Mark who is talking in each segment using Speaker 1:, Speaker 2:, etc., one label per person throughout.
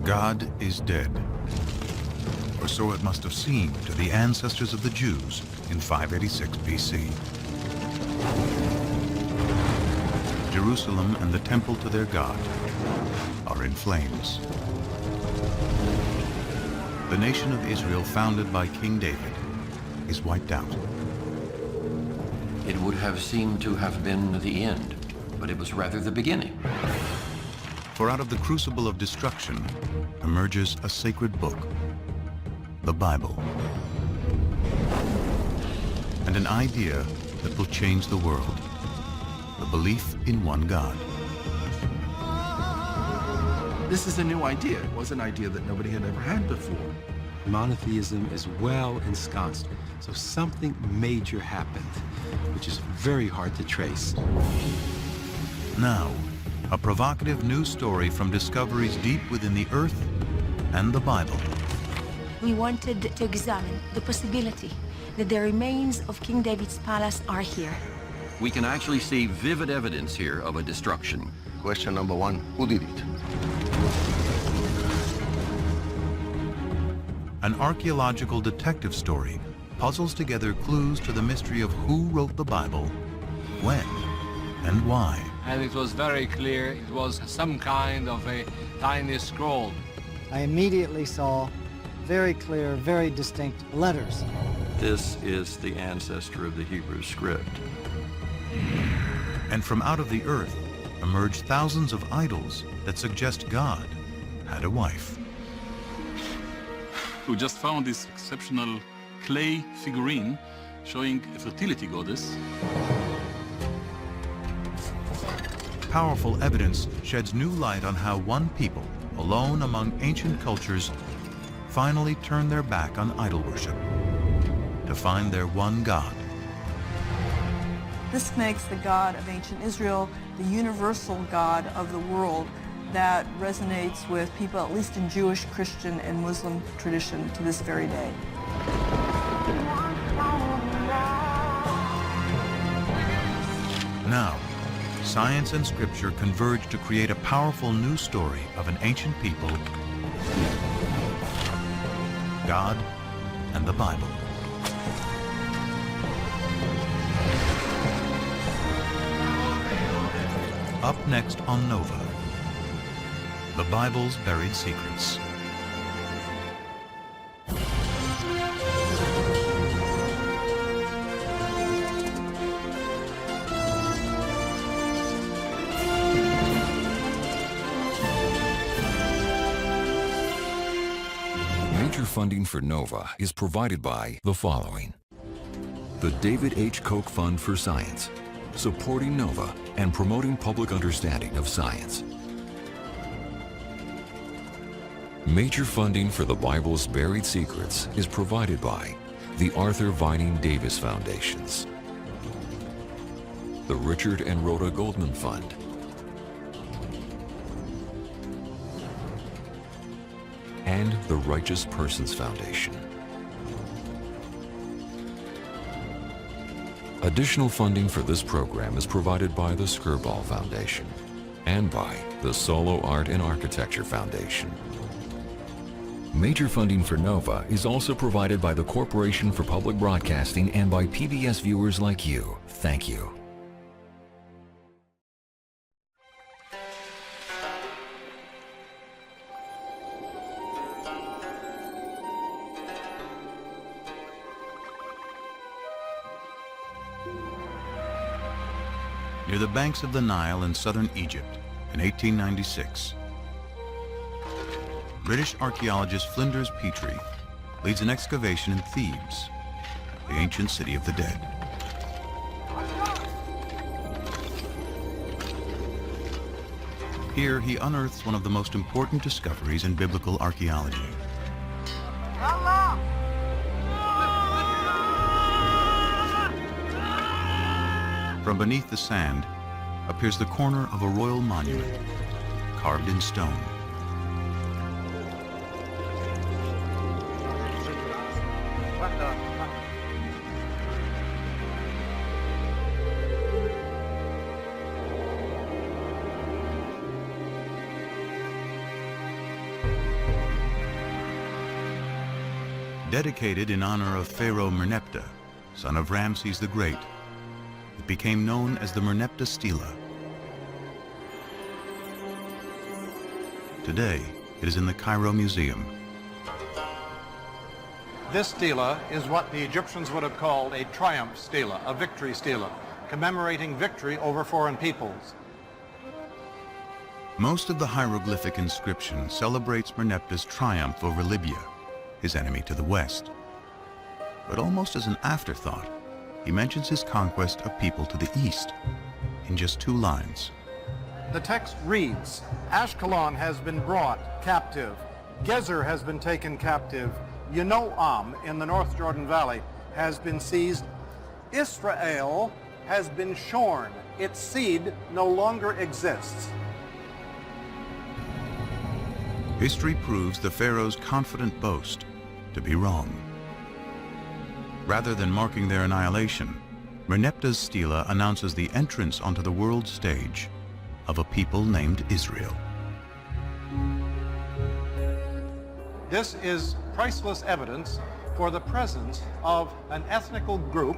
Speaker 1: God is dead. Or so it must have seemed to the ancestors of the Jews in 586 BC. Jerusalem and the temple to their God are in flames. The nation of Israel, founded by King David, is wiped out.
Speaker 2: It would have seemed to have been the end, but it was rather the beginning.
Speaker 1: For out of the crucible of destruction emerges a sacred book, the Bible, and an idea that will change the world, the belief in one God.
Speaker 3: This is a new idea. It was an idea that nobody had ever had before.
Speaker 4: Monotheism is well ensconced, so something major happened, which is very hard to trace.
Speaker 1: Now, a provocative new story from discoveries deep within the earth and the Bible.
Speaker 5: We wanted to examine the possibility that the remains of King David's palace are here.
Speaker 2: We can actually see vivid evidence here of a destruction.
Speaker 6: Question number one, who did it?
Speaker 1: An archaeological detective story puzzles together clues to the mystery of who wrote the Bible, when, and why.
Speaker 7: And it was very clear it was some kind of a tiny scroll.
Speaker 8: I immediately saw very clear, very distinct letters.
Speaker 9: This is the ancestor of the Hebrew script.
Speaker 1: And from out of the earth emerge thousands of idols that suggest God had a wife.
Speaker 10: We just found this exceptional clay figurine showing a fertility goddess.
Speaker 1: Powerful evidence sheds new light on how one people, alone among ancient cultures, finally turned their back on idol worship to find their one God.
Speaker 11: This makes the God of ancient Israel the universal God of the world that resonates with people, at least in Jewish, Christian, and Muslim tradition to this very day.
Speaker 1: Now, science and scripture converge to create a powerful new story of an ancient people, God, and the Bible. Up next on Nova, the Bible's buried secrets.
Speaker 12: Major funding for Nova is provided by the following: the David H. Koch Fund for Science, supporting Nova and promoting public understanding of science. Major funding for the Bible's buried secrets is provided by the Arthur Vining Davis Foundations, the Richard and Rhoda Goldman Fund, and the Righteous Persons Foundation. Additional funding for this program is provided by the Skirball Foundation and by the Solo Art and Architecture Foundation. Major funding for Nova is also provided by the Corporation for Public Broadcasting and by PBS viewers like you. Thank you.
Speaker 1: Near the banks of the Nile in southern Egypt in 1896, British archaeologist Flinders Petrie leads an excavation in Thebes, the ancient city of the dead. Here he unearths one of the most important discoveries in biblical archaeology. From beneath the sand appears the corner of a royal monument carved in stone. Dedicated in honor of Pharaoh Merneptah, son of Ramses the Great, it became known as the Merneptah Stela. Today, it is in the Cairo Museum.
Speaker 13: This stela is what the Egyptians would have called a triumph stela, a victory stela, commemorating victory over foreign peoples.
Speaker 1: Most of the hieroglyphic inscription celebrates Merneptah's triumph over Libya, his enemy to the west. But almost as an afterthought, he mentions his conquest of people to the east in just 2 lines.
Speaker 13: The text reads, Ashkelon has been brought captive, Gezer has been taken captive, Yanoam in the North Jordan Valley has been seized, Israel has been shorn, its seed no longer exists.
Speaker 1: History proves the Pharaoh's confident boast to be wrong. Rather than marking their annihilation, Merneptah's stela announces the entrance onto the world stage of a people named Israel.
Speaker 13: This is priceless evidence for the presence of an ethnical group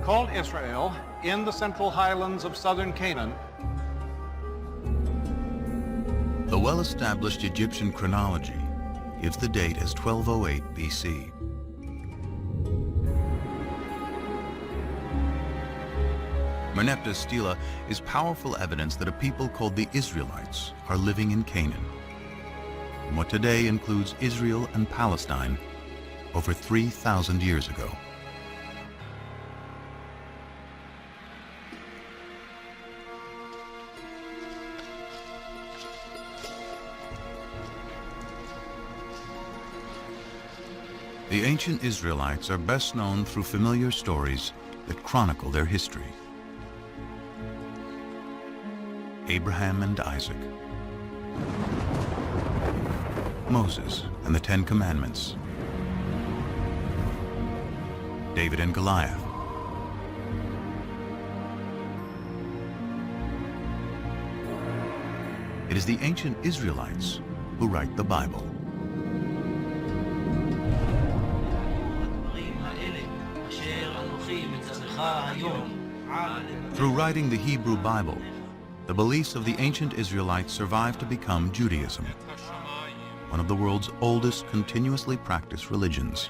Speaker 13: called Israel in the central highlands of southern Canaan.
Speaker 1: The well-established Egyptian chronology gives the date as 1208 BC. Merneptah's stela is powerful evidence that a people called the Israelites are living in Canaan, in what today includes Israel and Palestine, over 3,000 years ago. The ancient Israelites are best known through familiar stories that chronicle their history. Abraham and Isaac, Moses and the 10 Commandments, David and Goliath, it is the ancient Israelites who write the Bible. Through writing the Hebrew Bible, the beliefs of the ancient Israelites survived to become Judaism, one of the world's oldest continuously practiced religions.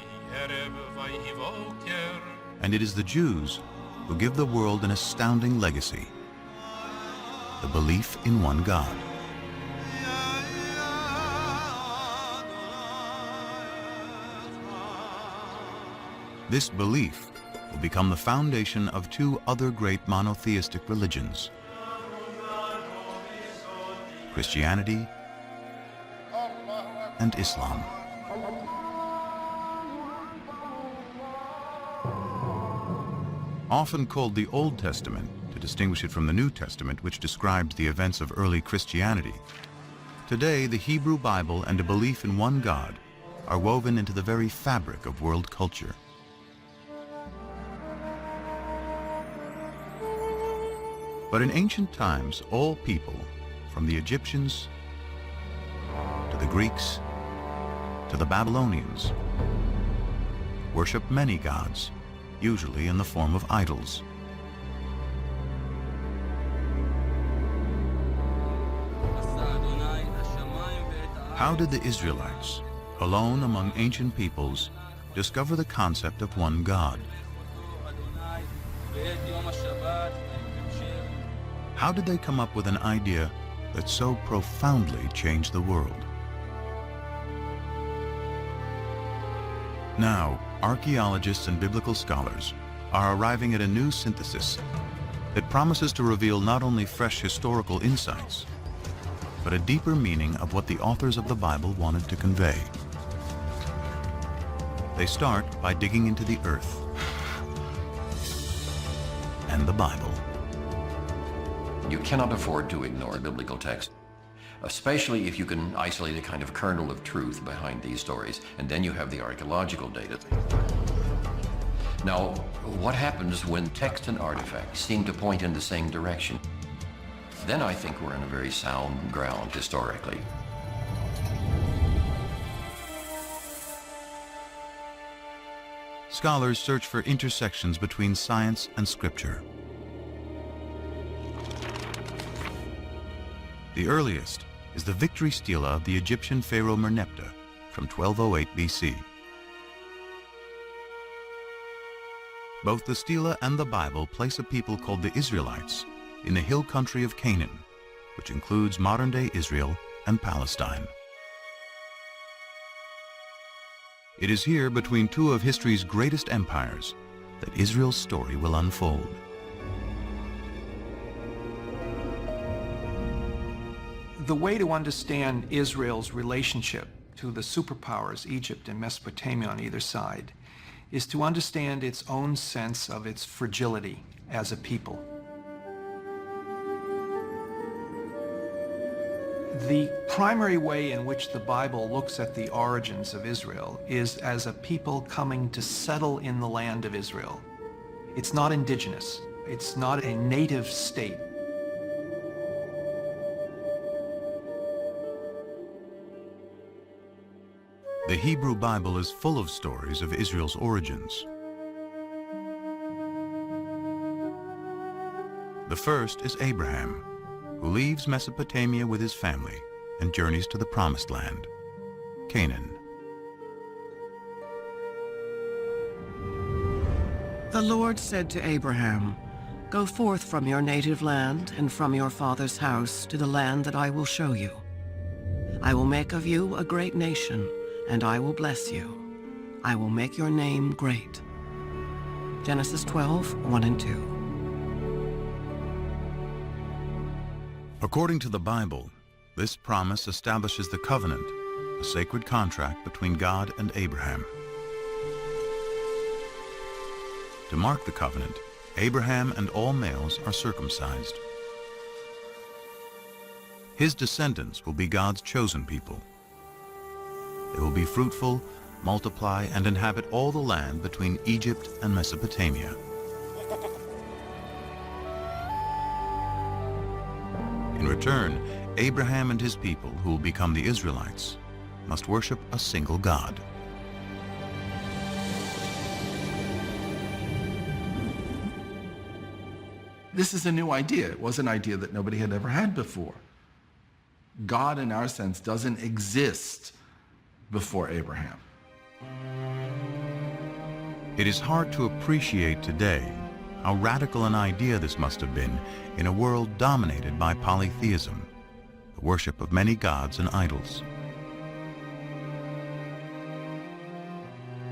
Speaker 1: And it is the Jews who give the world an astounding legacy: the belief in one God. This belief will become the foundation of 2 other great monotheistic religions: Christianity and Islam. Often called the Old Testament to distinguish it from the New Testament, which describes the events of early Christianity, today the Hebrew Bible and a belief in one God are woven into the very fabric of world culture. But in ancient times, all people, from the Egyptians to the Greeks to the Babylonians, worshiped many gods, usually in the form of idols. How did the Israelites, alone among ancient peoples, discover the concept of one God? How did they come up with an idea that so profoundly changed the world? Now, archaeologists and biblical scholars are arriving at a new synthesis that promises to reveal not only fresh historical insights, but a deeper meaning of what the authors of the Bible wanted to convey. They start by digging into the earth and the Bible.
Speaker 2: You cannot afford to ignore biblical text, especially if you can isolate a kind of kernel of truth behind these stories, and then you have the archaeological data. Now, what happens when text and artifacts seem to point in the same direction? Then I think we're in a very sound ground historically.
Speaker 1: scholars search for intersections between science and scripture. The earliest is the victory stela of the Egyptian pharaoh Merneptah from 1208 BC. Both the stela and the Bible place a people called the Israelites in the hill country of Canaan, which includes modern-day Israel and Palestine. It is here, between two of history's greatest empires, that Israel's story will unfold.
Speaker 14: The way to understand Israel's relationship to the superpowers, Egypt and Mesopotamia on either side, is to understand its own sense of its fragility as a people. The primary way in which the Bible looks at the origins of Israel is as a people coming to settle in the land of Israel. It's not indigenous. It's not a native state.
Speaker 1: The Hebrew Bible is full of stories of Israel's origins. The first is Abraham, who leaves Mesopotamia with his family and journeys to the Promised Land, Canaan.
Speaker 15: The Lord said to Abraham, "Go forth from your native land and from your father's house to the land that I will show you. I will make of you a great nation, and I will bless you. I will make your name great." Genesis 12, 1 and 2.
Speaker 1: According to the Bible, this promise establishes the covenant, a sacred contract between God and Abraham. To mark the covenant, Abraham and all males are circumcised. His descendants will be God's chosen people. They will be fruitful, multiply, and inhabit all the land between Egypt and Mesopotamia. In return, Abraham and his people, who will become the Israelites, must worship a single God.
Speaker 3: This is a new idea. It was an idea that nobody had ever had before. God, in our sense, doesn't exist before Abraham.
Speaker 1: It is hard to appreciate today how radical an idea this must have been in a world dominated by polytheism, the worship of many gods and idols.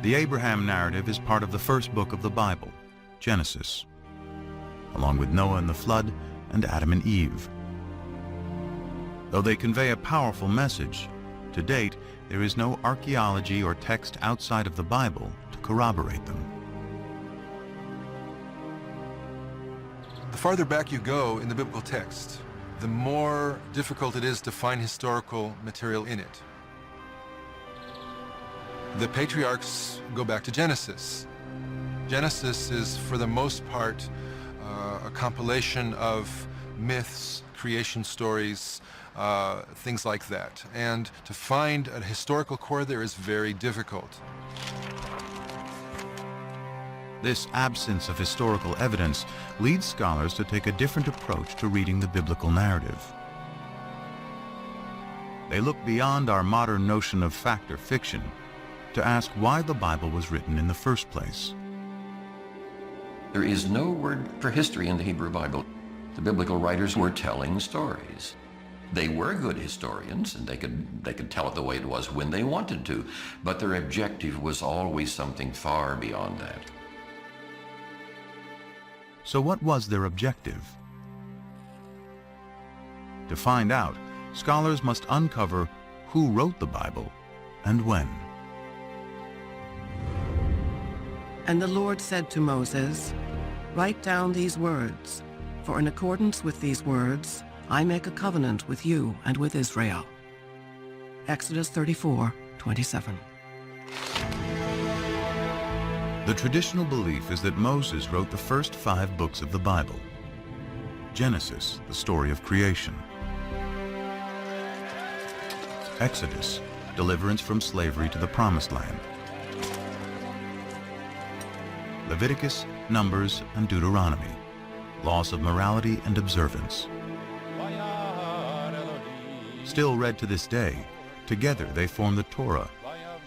Speaker 1: The Abraham narrative is part of the first book of the Bible, Genesis, along with Noah and the flood and Adam and Eve. Though they convey a powerful message, to date there is no archaeology or text outside of the Bible to corroborate them.
Speaker 16: The farther back you go in the biblical text, the more difficult it is to find historical material in it. The patriarchs go back to Genesis. Genesis is, for the most part, a compilation of myths, creation stories, things like that. And to find a historical core there is very difficult.
Speaker 1: This absence of historical evidence leads scholars to take a different approach to reading the biblical narrative. They look beyond our modern notion of fact or fiction to ask why the Bible was written in the first place.
Speaker 2: There is no word for history in the Hebrew Bible. The biblical writers were telling stories. They were good historians, and they could tell it the way it was when they wanted to, but their objective was always something far beyond that.
Speaker 1: So what was their objective? To find out, scholars must uncover who wrote the Bible and when.
Speaker 15: And the Lord said to Moses, "Write down these words, for in accordance with these words, I make a covenant with you and with Israel." Exodus 34:27.
Speaker 1: The traditional belief is that Moses wrote the first 5 books of the Bible. Genesis, the story of creation. Exodus, deliverance from slavery to the Promised Land. Leviticus, Numbers, and Deuteronomy, laws of morality and observance. Still read to this day, together they form the Torah,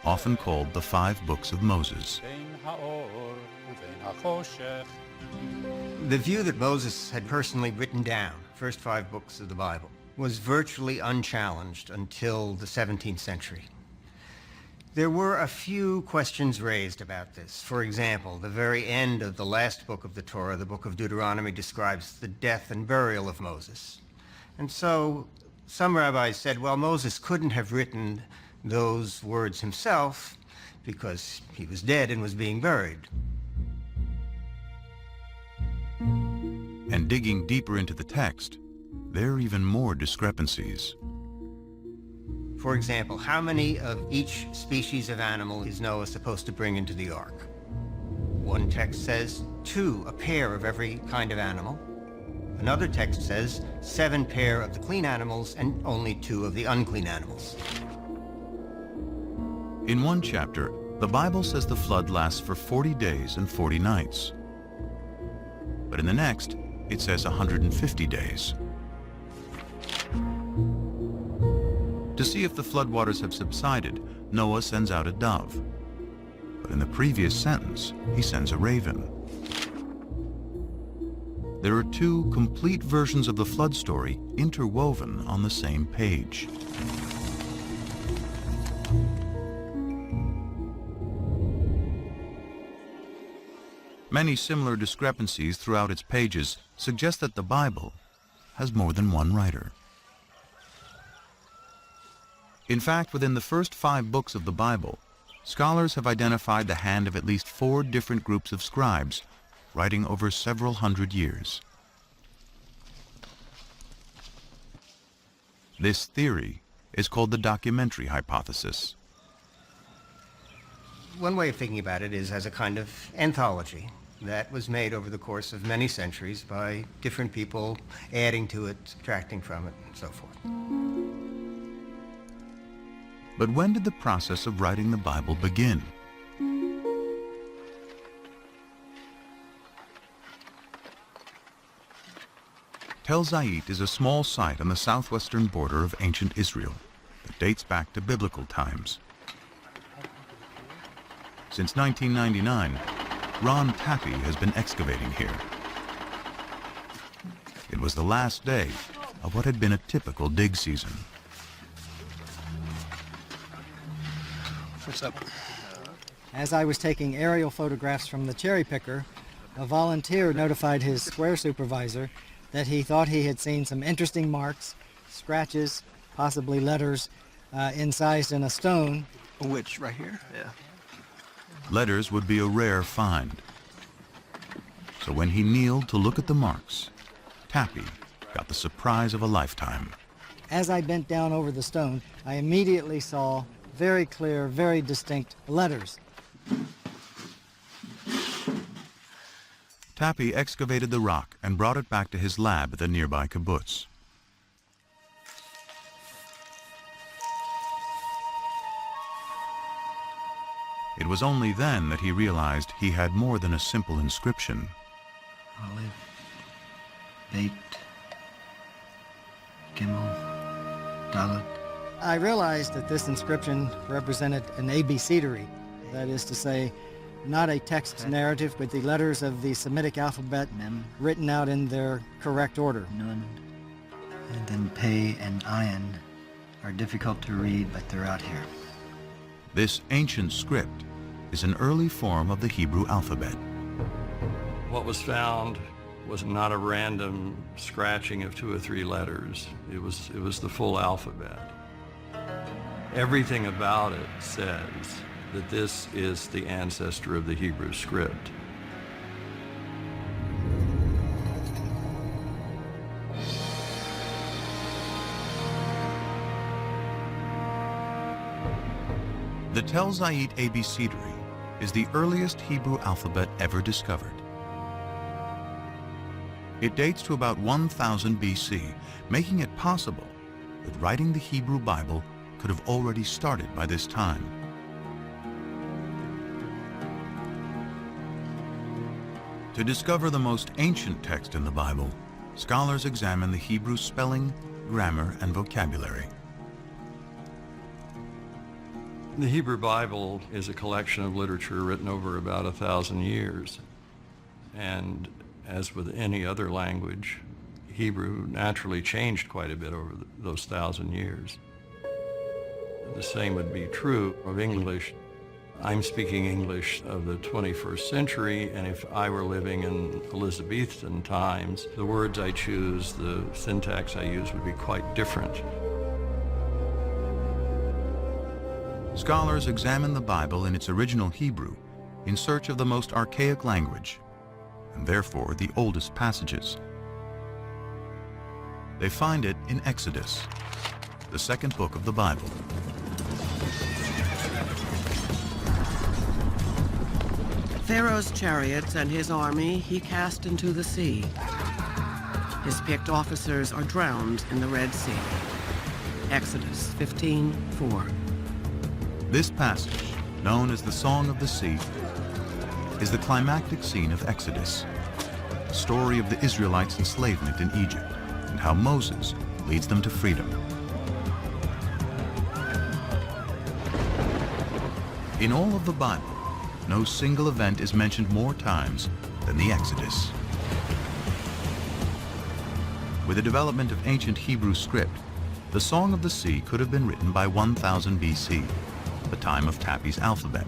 Speaker 1: often called the 5 books of Moses.
Speaker 17: The view that Moses had personally written down, first 5 books of the Bible, was virtually unchallenged until the 17th century. There were a few questions raised about this. For example, the very end of the last book of the Torah, the book of Deuteronomy, describes the death and burial of Moses. And so some rabbis said, well, Moses couldn't have written those words himself because he was dead and was being buried.
Speaker 1: And digging deeper into the text, there are even more discrepancies.
Speaker 17: For example, how many of each species of animal is Noah supposed to bring into the ark? One text says 2, a pair of every kind of animal. Another text says 7 pair of the clean animals and only 2 of the unclean animals.
Speaker 1: In one chapter, the Bible says the flood lasts for 40 days and 40 nights. But in the next, it says 150 days. To see if the floodwaters have subsided, Noah sends out a dove. But in the previous sentence, he sends a raven. There are 2 complete versions of the flood story interwoven on the same page. Many similar discrepancies throughout its pages suggest that the Bible has more than one writer. In fact, within the first 5 books of the Bible, scholars have identified the hand of at least 4 different groups of scribes, writing over several hundred years. This theory is called the documentary hypothesis.
Speaker 17: One way of thinking about it is as a kind of anthology that was made over the course of many centuries by different people, adding to it, subtracting from it, and so forth.
Speaker 1: But when did the process of writing the Bible begin? Tel Zayit is a small site on the southwestern border of ancient Israel that dates back to biblical times. Since 1999, Ron Tappy has been excavating here. It was the last day of what had been a typical dig season.
Speaker 8: What's up? As I was taking aerial photographs from the cherry picker, a volunteer notified his square supervisor that he thought he had seen some interesting marks, scratches, possibly letters, incised in a stone.
Speaker 18: Which, right here? Yeah.
Speaker 1: Letters would be a rare find. So when he kneeled to look at the marks, Tappy got the surprise of a lifetime.
Speaker 8: As I bent down over the stone, I immediately saw very clear, very distinct letters.
Speaker 1: Tappy excavated the rock and brought it back to his lab at the nearby kibbutz. It was only then that he realized he had more than a simple inscription.
Speaker 18: Olive, Beit, Gimel, Dalet.
Speaker 8: I realized that this inscription represented an abecedery, that is to say, not a text narrative, but the letters of the Semitic alphabet written out in their correct order.
Speaker 18: Nun, and then Pei and Ayin are difficult to read, but they're out here.
Speaker 1: This ancient script is an early form of the Hebrew alphabet.
Speaker 9: What was found was not a random scratching of 2 or 3 letters. It was the full alphabet. Everything about it says that this is the ancestor of the Hebrew script.
Speaker 1: The Tel Zayit abecedery is the earliest Hebrew alphabet ever discovered. It dates to about 1000 BC, making it possible that writing the Hebrew Bible could have already started by this time. To discover the most ancient text in the Bible, scholars examine the Hebrew spelling, grammar, and vocabulary.
Speaker 9: The Hebrew Bible is a collection of literature written over about 1,000 years. And as with any other language, Hebrew naturally changed quite a bit over those 1,000 years. The same would be true of English. I'm speaking English of the 21st century, and if I were living in Elizabethan times, the words I choose, the syntax I use would be quite different.
Speaker 1: Scholars examine the Bible in its original Hebrew in search of the most archaic language, and therefore the oldest passages. They find it in Exodus, the second book of the Bible.
Speaker 15: Pharaoh's chariots and his army he cast into the sea. His picked officers are drowned in the Red Sea. Exodus 15:4.
Speaker 1: This passage, known as the Song of the Sea, is the climactic scene of Exodus, the story of the Israelites' enslavement in Egypt and how Moses leads them to freedom. In all of the Bible, no single event is mentioned more times than the Exodus. With the development of ancient Hebrew script, the Song of the Sea could have been written by 1000 BC, the time of Tappy's alphabet.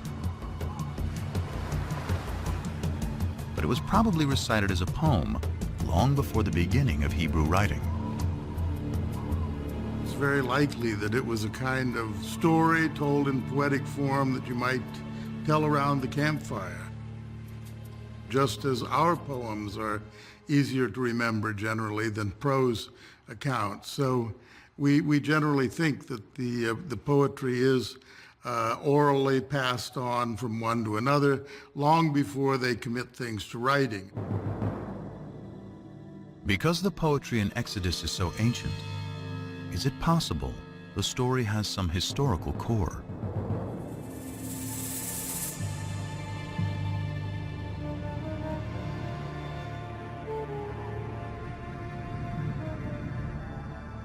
Speaker 1: But it was probably recited as a poem long before the beginning of Hebrew writing.
Speaker 19: It's very likely that it was a kind of story told in poetic form that you might tell around the campfire. Just as our poems are easier to remember generally than prose accounts. So we generally think that the poetry is orally passed on from one to another long before they commit things to writing.
Speaker 1: Because the poetry in Exodus is so ancient, is it possible the story has some historical core?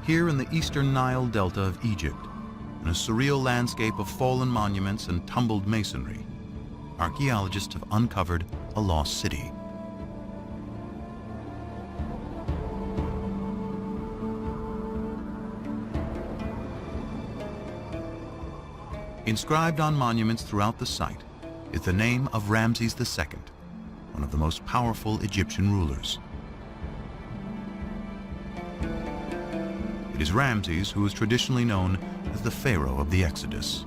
Speaker 1: Here in the eastern Nile Delta of Egypt, in a surreal landscape of fallen monuments and tumbled masonry, archaeologists have uncovered a lost city. Inscribed on monuments throughout the site is the name of Ramses II, one of the most powerful Egyptian rulers. It is Ramses who is traditionally known as the Pharaoh of the Exodus.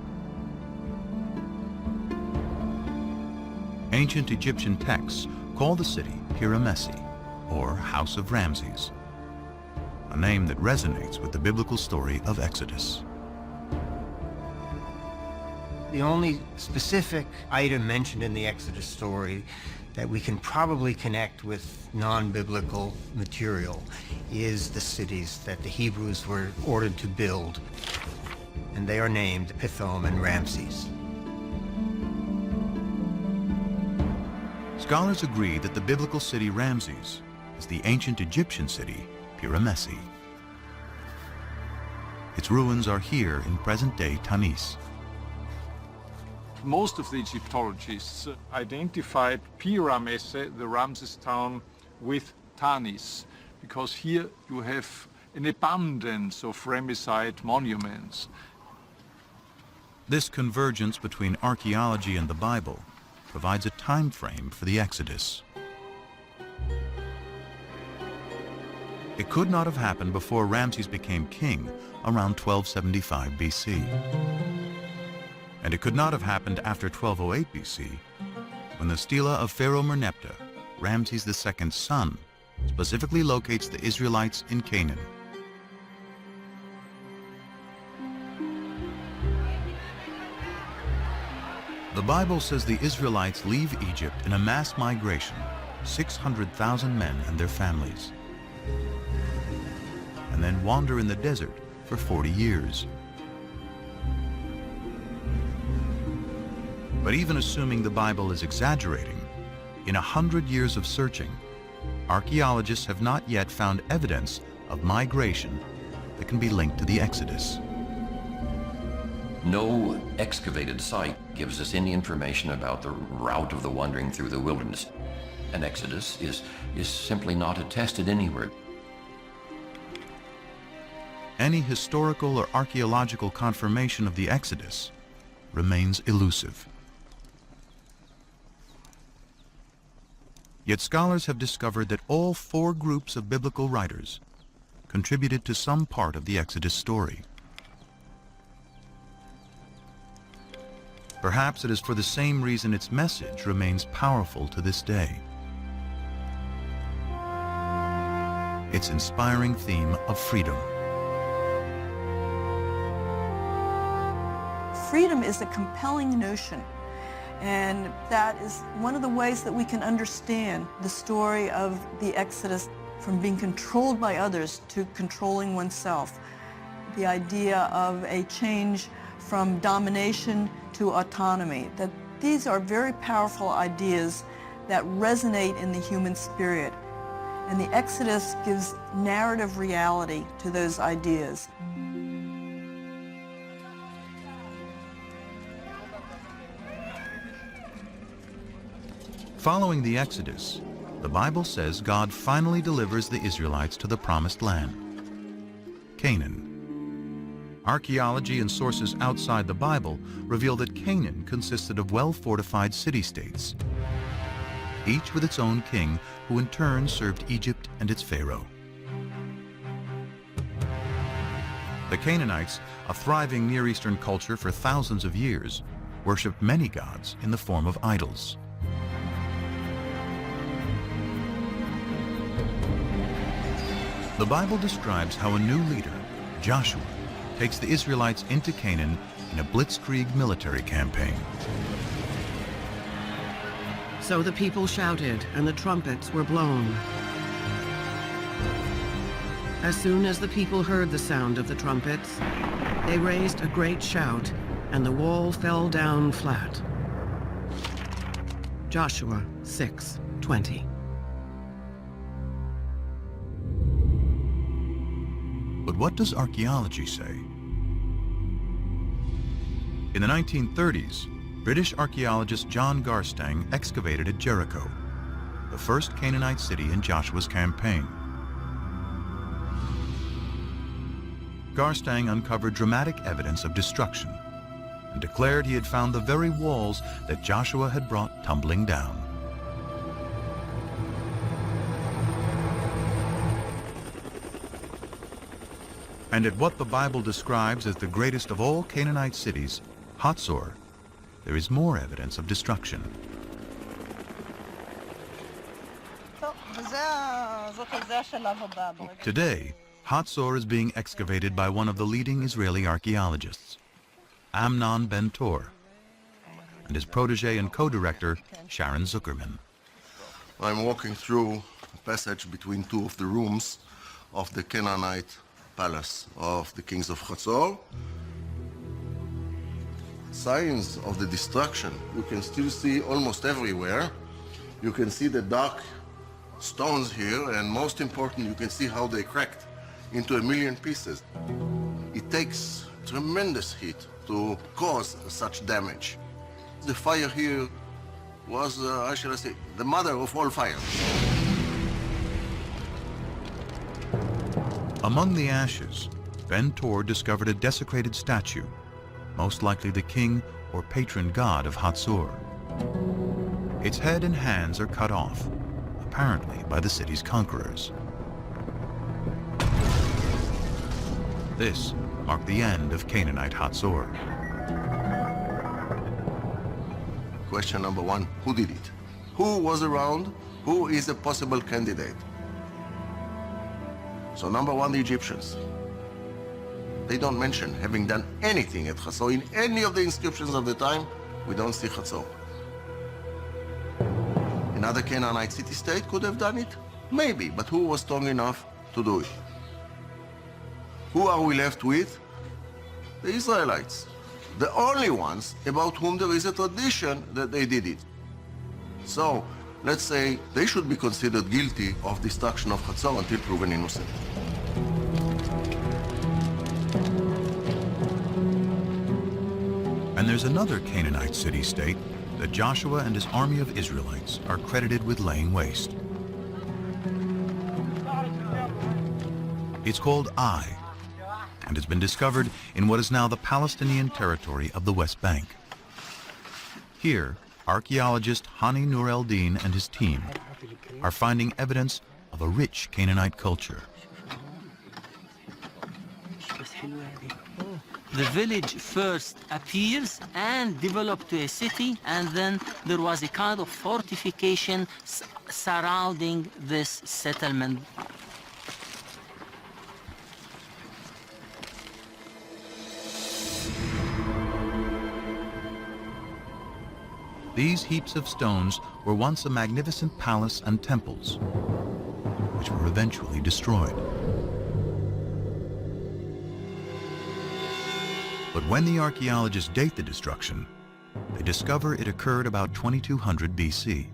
Speaker 1: Ancient Egyptian texts call the city Piramesi, or House of Ramses, a name that resonates with the biblical story of Exodus.
Speaker 17: The only specific item mentioned in the Exodus story that we can probably connect with non-biblical material is the cities that the Hebrews were ordered to build, and they are named Pithom and Ramses.
Speaker 1: Scholars agree that the biblical city Ramses is the ancient Egyptian city Piramesi. Its ruins are here in present-day Tanis.
Speaker 20: Most of the Egyptologists identified Piramesi, the Ramses town, with Tanis, because here you have an abundance of Ramesside monuments.
Speaker 1: This convergence between archaeology and the Bible provides a time frame for the Exodus. It could not have happened before Ramses became king around 1275 BC. And it could not have happened after 1208 BC, when the stela of Pharaoh Merneptah, Ramses II's son, specifically locates the Israelites in Canaan. The Bible says the Israelites leave Egypt in a mass migration, 600,000 men and their families, and then wander in the desert for 40 years. But even assuming the Bible is exaggerating, In 100 years of searching, archaeologists have not yet found evidence of migration that can be linked to the Exodus.
Speaker 2: No excavated site gives us any information about the route of the wandering through the wilderness. An exodus is simply not attested anywhere.
Speaker 1: Any historical or archaeological confirmation of the Exodus remains elusive. Yet scholars have discovered that all 4 groups of biblical writers contributed to some part of the Exodus story. Perhaps it is for the same reason its message remains powerful to this day. Its inspiring theme of freedom.
Speaker 11: Freedom is a compelling notion, and that is one of the ways that we can understand the story of the Exodus, from being controlled by others to controlling oneself. The idea of a change from domination to autonomy, that these are very powerful ideas that resonate in the human spirit. And the Exodus gives narrative reality to those ideas.
Speaker 1: Following the Exodus, the Bible says God finally delivers the Israelites to the Promised Land, Canaan. Archaeology and sources outside the Bible reveal that Canaan consisted of well-fortified city-states, each with its own king, who in turn served Egypt and its pharaoh. The Canaanites, a thriving Near Eastern culture for thousands of years, worshipped many gods in the form of idols. The Bible describes how a new leader, Joshua, takes the Israelites into Canaan in a blitzkrieg military campaign.
Speaker 15: So the people shouted, and the trumpets were blown. As soon as the people heard the sound of the trumpets, they raised a great shout, and the wall fell down flat. Joshua 6:20.
Speaker 1: But what does archaeology say? In the 1930s, British archaeologist John Garstang excavated at Jericho, the first Canaanite city in Joshua's campaign. Garstang uncovered dramatic evidence of destruction and declared he had found the very walls that Joshua had brought tumbling down. And at what the Bible describes as the greatest of all Canaanite cities, Hatzor, there is more evidence of destruction. Today, Hatzor is being excavated by one of the leading Israeli archaeologists, Amnon Ben-Tor, and his protege and co-director, Sharon Zuckerman.
Speaker 6: I'm walking through a passage between 2 of the rooms of the Canaanite palace of the kings of Hatzor. Signs of the destruction you can still see almost everywhere. You can see the dark stones here, and most important, you can see how they cracked into 1,000,000 pieces. It takes tremendous heat to cause such damage. The fire here was, how shall I say, the mother of all fires.
Speaker 1: Among the ashes, Ben-Tor discovered a desecrated statue, most likely the king or patron god of Hatzor. Its head and hands are cut off, apparently by the city's conquerors. This marked the end of Canaanite Hatzor.
Speaker 6: Question number 1, who did it? Who was around? Who is a possible candidate? So number 1, the Egyptians. They don't mention having done anything at Hatzor. In any of the inscriptions of the time, we don't see Hatzor. Another Canaanite city-state could have done it? Maybe, but who was strong enough to do it? Who are we left with? The Israelites. The only ones about whom there is a tradition that they did it. So, let's say they should be considered guilty of destruction of Hatzor until proven innocent.
Speaker 1: And there's another Canaanite city-state that Joshua and his army of Israelites are credited with laying waste. It's called Ai, and has been discovered in what is now the Palestinian territory of the West Bank. Here, archaeologist Hani Nur el-Din and his team are finding evidence of a rich Canaanite culture.
Speaker 21: The village first appears and developed to a city, and then there was a kind of fortification surrounding this settlement.
Speaker 1: These heaps of stones were once a magnificent palace and temples, which were eventually destroyed. But when the archaeologists date the destruction, they discover it occurred about 2200 BC.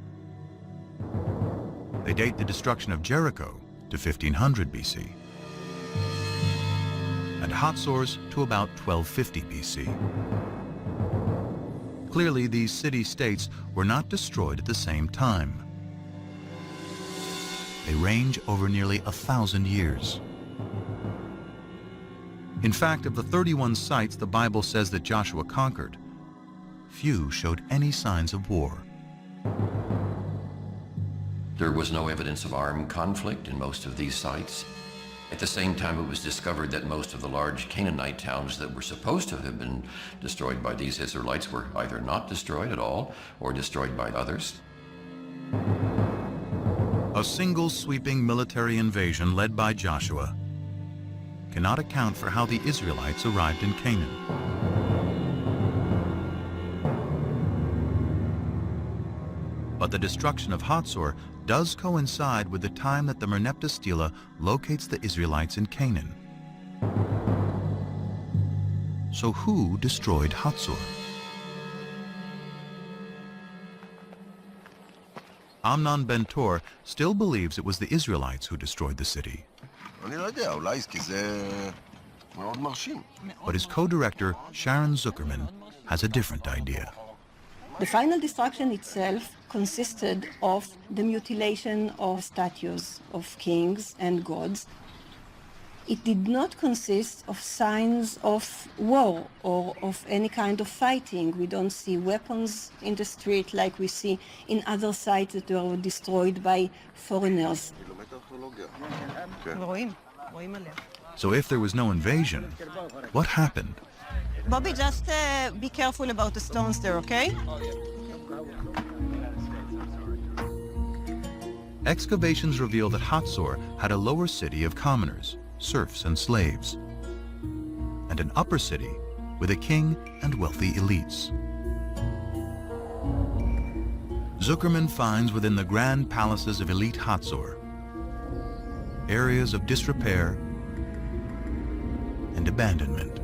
Speaker 1: They date the destruction of Jericho to 1500 BC, and Hatzor's to about 1250 BC. Clearly, these city-states were not destroyed at the same time. They range over nearly 1,000 years. In fact, of the 31 sites the Bible says that Joshua conquered, few showed any signs of war.
Speaker 2: There was no evidence of armed conflict in most of these sites. At the same time, it was discovered that most of the large Canaanite towns that were supposed to have been destroyed by these Israelites were either not destroyed at all or destroyed by others.
Speaker 1: A single sweeping military invasion led by Joshua cannot account for how the Israelites arrived in Canaan. But the destruction of Hatzor does coincide with the time that the Merneptah Stela locates the Israelites in Canaan. So who destroyed Hatzor? Amnon Ben Tor still believes it was the Israelites who destroyed the city. But his co-director, Sharon Zuckerman, has a different idea.
Speaker 5: The final destruction itself consisted of the mutilation of statues of kings and gods. It did not consist of signs of war or of any kind of fighting. We don't see weapons in the street like we see in other sites that were destroyed by foreigners.
Speaker 1: So if there was no invasion, what happened?
Speaker 11: Bobby, just be careful about the stones there, okay?
Speaker 1: Excavations reveal that Hatzor had a lower city of commoners, serfs and slaves, and an upper city with a king and wealthy elites. Zuckerman finds within the grand palaces of elite Hatzor areas of disrepair and abandonment.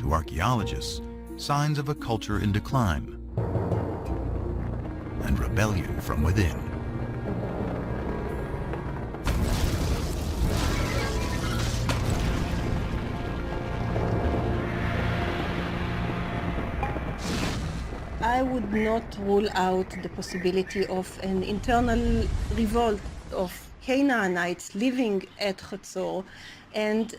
Speaker 1: To archaeologists, signs of a culture in decline and rebellion from within.
Speaker 5: I would not rule out the possibility of an internal revolt of Canaanites living at Hatzor and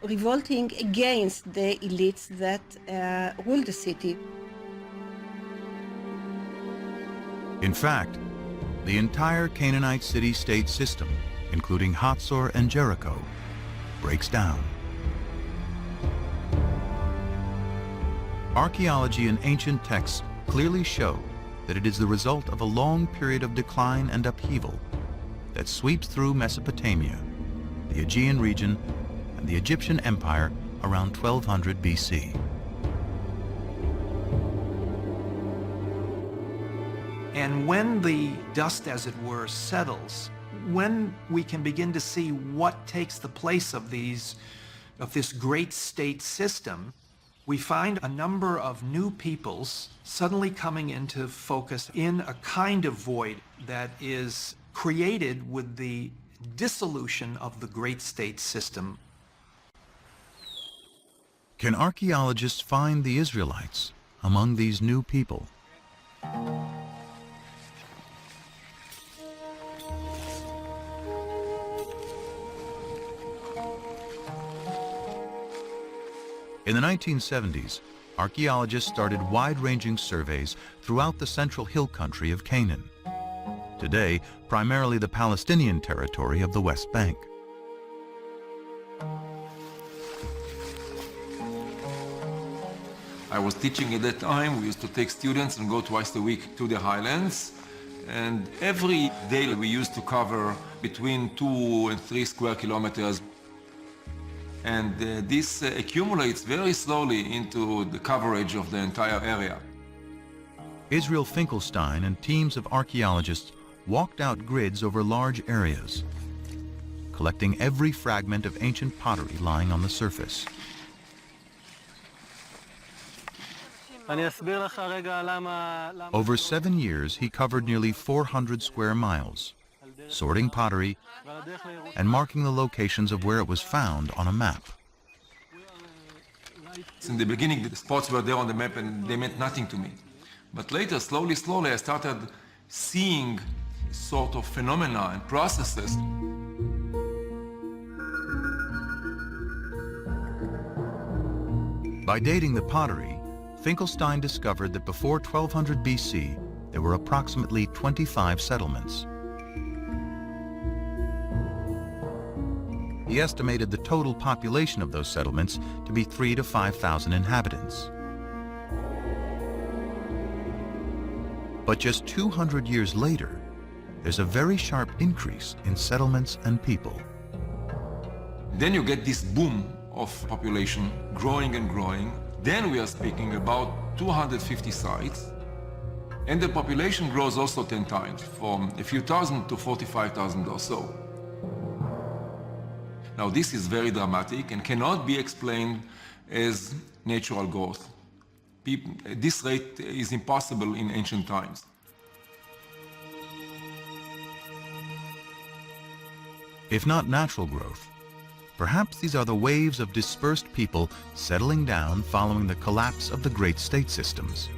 Speaker 5: revolting against the elites that rule the city.
Speaker 1: In fact, the entire Canaanite city-state system, including Hatzor and Jericho, breaks down. Archaeology and ancient texts clearly show that it is the result of a long period of decline and upheaval that sweeps through Mesopotamia, the Aegean region, and the Egyptian Empire around 1200 BC.
Speaker 14: And when the dust, as it were, settles, when we can begin to see what takes the place of this great state system, we find a number of new peoples suddenly coming into focus in a kind of void that is created with the dissolution of the great state system.
Speaker 1: Can archaeologists find the Israelites among these new people? In the 1970s, archaeologists started wide-ranging surveys throughout the central hill country of Canaan. Today, primarily the Palestinian territory of the West Bank.
Speaker 4: I was teaching at that time. We used to take students and go twice a week to the highlands. And every day we used to cover between 2 and 3 square kilometers. And this accumulates very slowly into the coverage of the entire area.
Speaker 1: Israel Finkelstein and teams of archaeologists walked out grids over large areas, collecting every fragment of ancient pottery lying on the surface. Over 7 years, he covered nearly 400 square miles, sorting pottery and marking the locations of where it was found on a map.
Speaker 4: In the beginning, the spots were there on the map and they meant nothing to me. But later, slowly, I started seeing sort of phenomena and processes.
Speaker 1: By dating the pottery, Finkelstein discovered that before 1200 BC, there were approximately 25 settlements. He estimated the total population of those settlements to be 3,000 to 5,000 inhabitants. But just 200 years later, there's a very sharp increase in settlements and people.
Speaker 4: Then you get this boom of population growing and growing. Then we are speaking about 250 sites. And the population grows also 10 times, from a few thousand to 45,000 or so. Now this is very dramatic and cannot be explained as natural growth. This rate is impossible in ancient times.
Speaker 1: If not natural growth, perhaps these are the waves of dispersed people settling down following the collapse of the great state systems.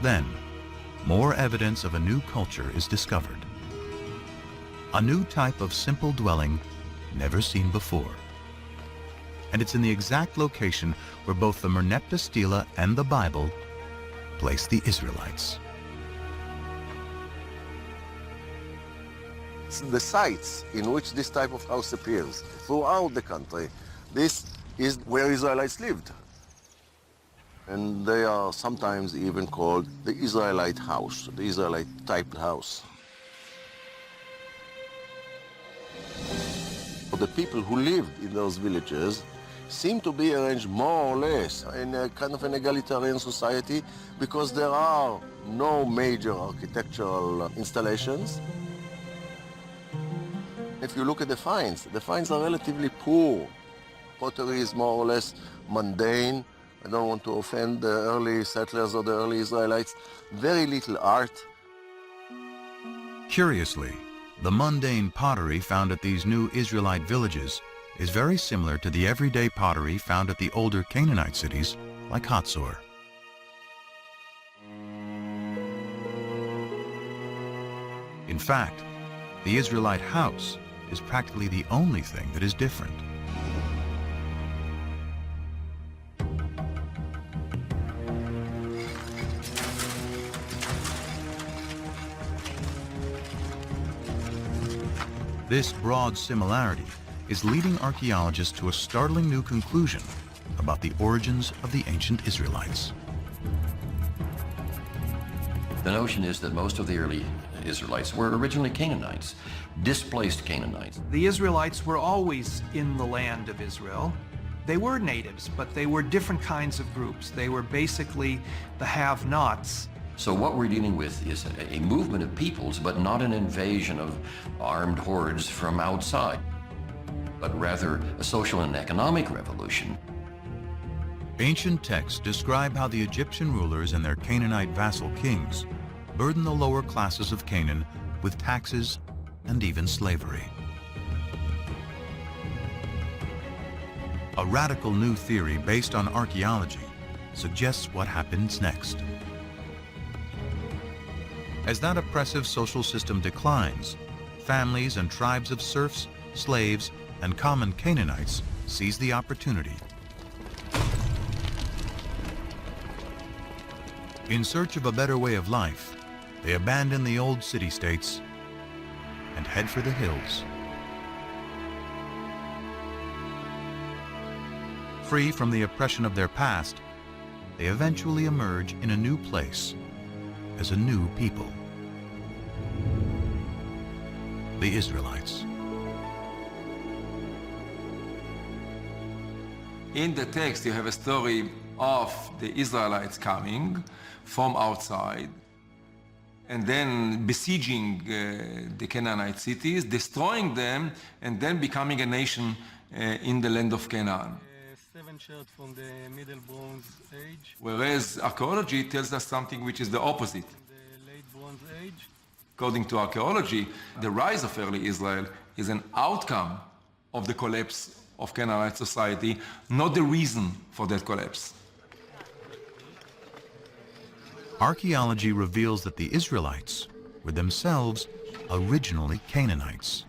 Speaker 1: Then, more evidence of a new culture is discovered. A new type of simple dwelling never seen before. And it's in the exact location where both the Merneptah Stela and the Bible place the Israelites.
Speaker 6: The sites in which this type of house appears throughout the country, this is where Israelites lived. And they are sometimes even called the Israelite house, the Israelite type house. The people who lived in those villages seem to be arranged more or less in a kind of an egalitarian society because there are no major architectural installations. If you look at the finds are relatively poor. Pottery is more or less mundane. I don't want to offend the early settlers or the early Israelites. Very little art.
Speaker 1: Curiously, the mundane pottery found at these new Israelite villages is very similar to the everyday pottery found at the older Canaanite cities like Hatzor. In fact, the Israelite house is practically the only thing that is different. This broad similarity is leading archaeologists to a startling new conclusion about the origins of the ancient Israelites.
Speaker 2: The notion is that most of the early Israelites were originally Canaanites, displaced Canaanites.
Speaker 14: The Israelites were always in the land of Israel. They were natives, but they were different kinds of groups. They were basically the have-nots.
Speaker 2: So what we're dealing with is a movement of peoples, but not an invasion of armed hordes from outside. but rather a social and economic revolution.
Speaker 1: Ancient texts describe how the Egyptian rulers and their Canaanite vassal kings burdened the lower classes of Canaan with taxes and even slavery. A radical new theory based on archaeology suggests what happens next. As that oppressive social system declines, families and tribes of serfs, slaves, and common Canaanites seize the opportunity. In search of a better way of life, they abandon the old city-states and head for the hills. Free from the oppression of their past, they eventually emerge in a new place as a new people. The Israelites.
Speaker 4: In the text, you have a story of the Israelites coming from outside and then besieging the Canaanite cities, destroying them, and then becoming a nation in the land of Canaan.
Speaker 7: 7 shirts from the Middle Bronze Age.
Speaker 4: Whereas archaeology tells us something which is the opposite.
Speaker 7: The Late Bronze Age.
Speaker 4: According to archaeology, the rise of early Israel is an outcome of the collapse of Canaanite society, not the reason for that collapse.
Speaker 1: Archaeology reveals that the Israelites were themselves originally Canaanites.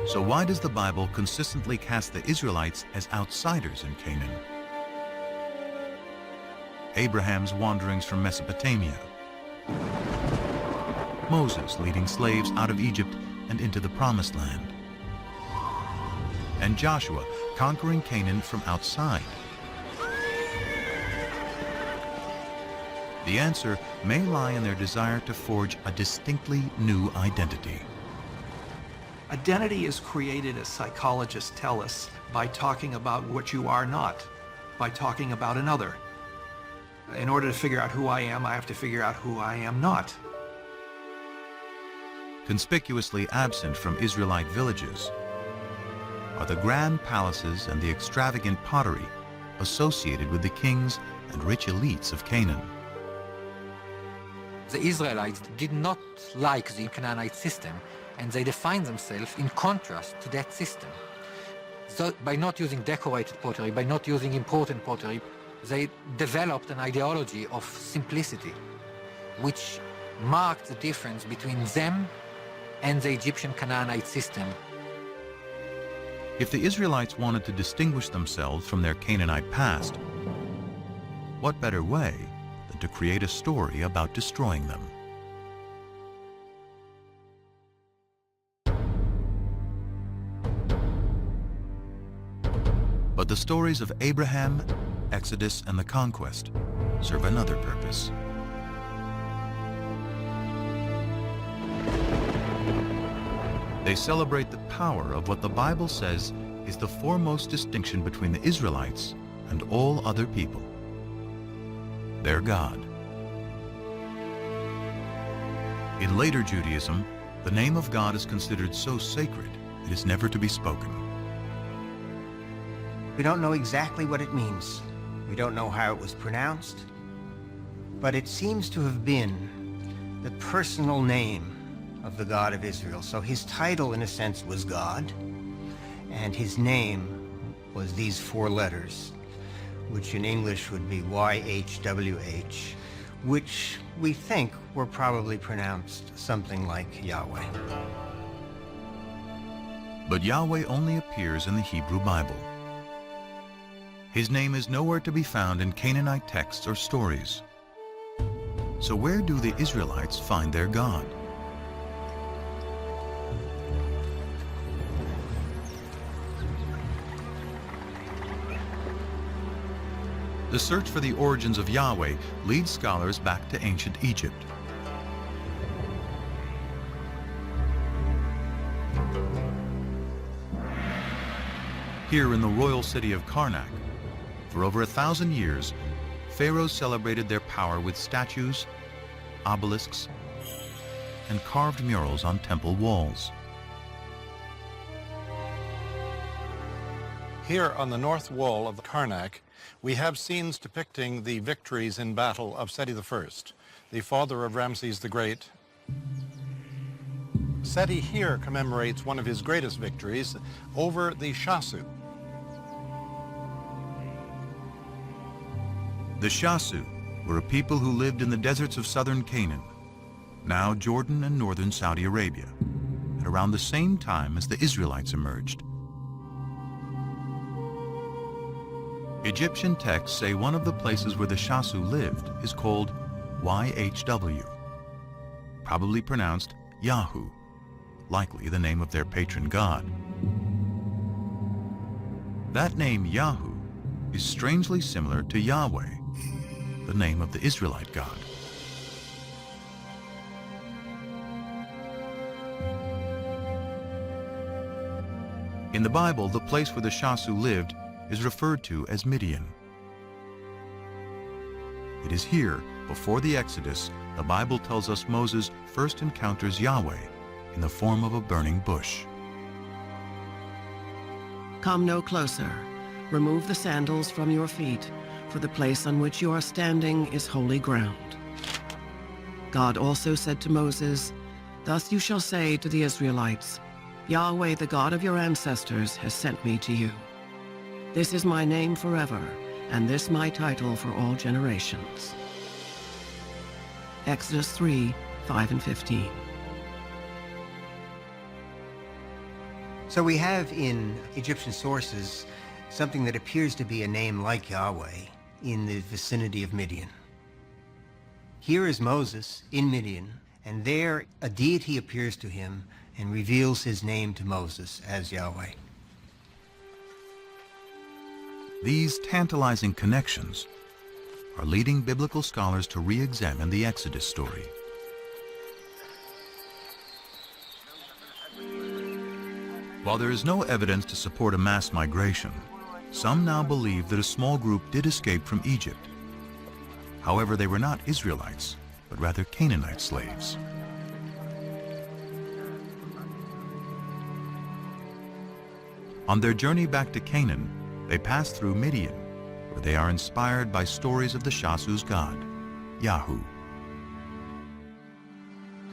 Speaker 1: So why does the Bible consistently cast the Israelites as outsiders in Canaan? Abraham's wanderings from Mesopotamia, Moses leading slaves out of Egypt and into the Promised Land, and Joshua conquering Canaan from outside. The answer may lie in their desire to forge a distinctly new identity.
Speaker 14: Identity is created, as psychologists tell us, by talking about what you are not, by talking about another. In order to figure out who I am, I have to figure out who I am not.
Speaker 1: Conspicuously absent from Israelite villages are the grand palaces and the extravagant pottery associated with the kings and rich elites of Canaan.
Speaker 22: The Israelites did not like the Canaanite system, and they defined themselves in contrast to that system. So by not using decorated pottery, by not using important pottery, they developed an ideology of simplicity, which marked the difference between them and the Egyptian Canaanite system.
Speaker 1: If the Israelites wanted to distinguish themselves from their Canaanite past, what better way than to create a story about destroying them? But the stories of Abraham, Exodus, and the conquest serve another purpose. They celebrate the power of what the Bible says is the foremost distinction between the Israelites and all other people: their God. In later Judaism, the name of God is considered so sacred it is never to be spoken.
Speaker 17: We don't know exactly what it means. We don't know how it was pronounced, but it seems to have been the personal name of the God of Israel. So his title, in a sense, was God, and his name was these 4 letters, which in English would be YHWH, which we think were probably pronounced something like Yahweh.
Speaker 1: But Yahweh only appears in the Hebrew Bible. His name is nowhere to be found in Canaanite texts or stories. So where do the Israelites find their God? The search for the origins of Yahweh leads scholars back to ancient Egypt. Here in the royal city of Karnak, For over 1,000 years, pharaohs celebrated their power with statues, obelisks, and carved murals on temple walls.
Speaker 13: Here on the north wall of Karnak, we have scenes depicting the victories in battle of Seti I, the father of Ramses the Great. Seti here commemorates one of his greatest victories over the Shasu.
Speaker 1: The Shasu were a people who lived in the deserts of southern Canaan, now Jordan and northern Saudi Arabia, at around the same time as the Israelites emerged. Egyptian texts say one of the places where the Shasu lived is called YHW, probably pronounced Yahu, likely the name of their patron god. That name Yahu is strangely similar to Yahweh, the name of the Israelite God. In the Bible, the place where the Shasu lived is referred to as Midian. It is here, before the Exodus, the Bible tells us Moses first encounters Yahweh in the form of a burning bush.
Speaker 15: Come no closer. Remove the sandals from your feet, for the place on which you are standing is holy ground. God also said to Moses, Thus you shall say to the Israelites, Yahweh, the God of your ancestors, has sent me to you. This is my name forever, and this my title for all generations. Exodus 3, 5 and 15.
Speaker 17: So we have in Egyptian sources something that appears to be a name like Yahweh in the vicinity of Midian. Here is Moses in Midian, and there a deity appears to him and reveals his name to Moses as Yahweh.
Speaker 1: These tantalizing connections are leading biblical scholars to re-examine the Exodus story. While there is no evidence to support a mass migration, some now believe that a small group did escape from Egypt. However, they were not Israelites, but rather Canaanite slaves. On their journey back to Canaan, they pass through Midian, where they are inspired by stories of the Shasu's god, Yahu.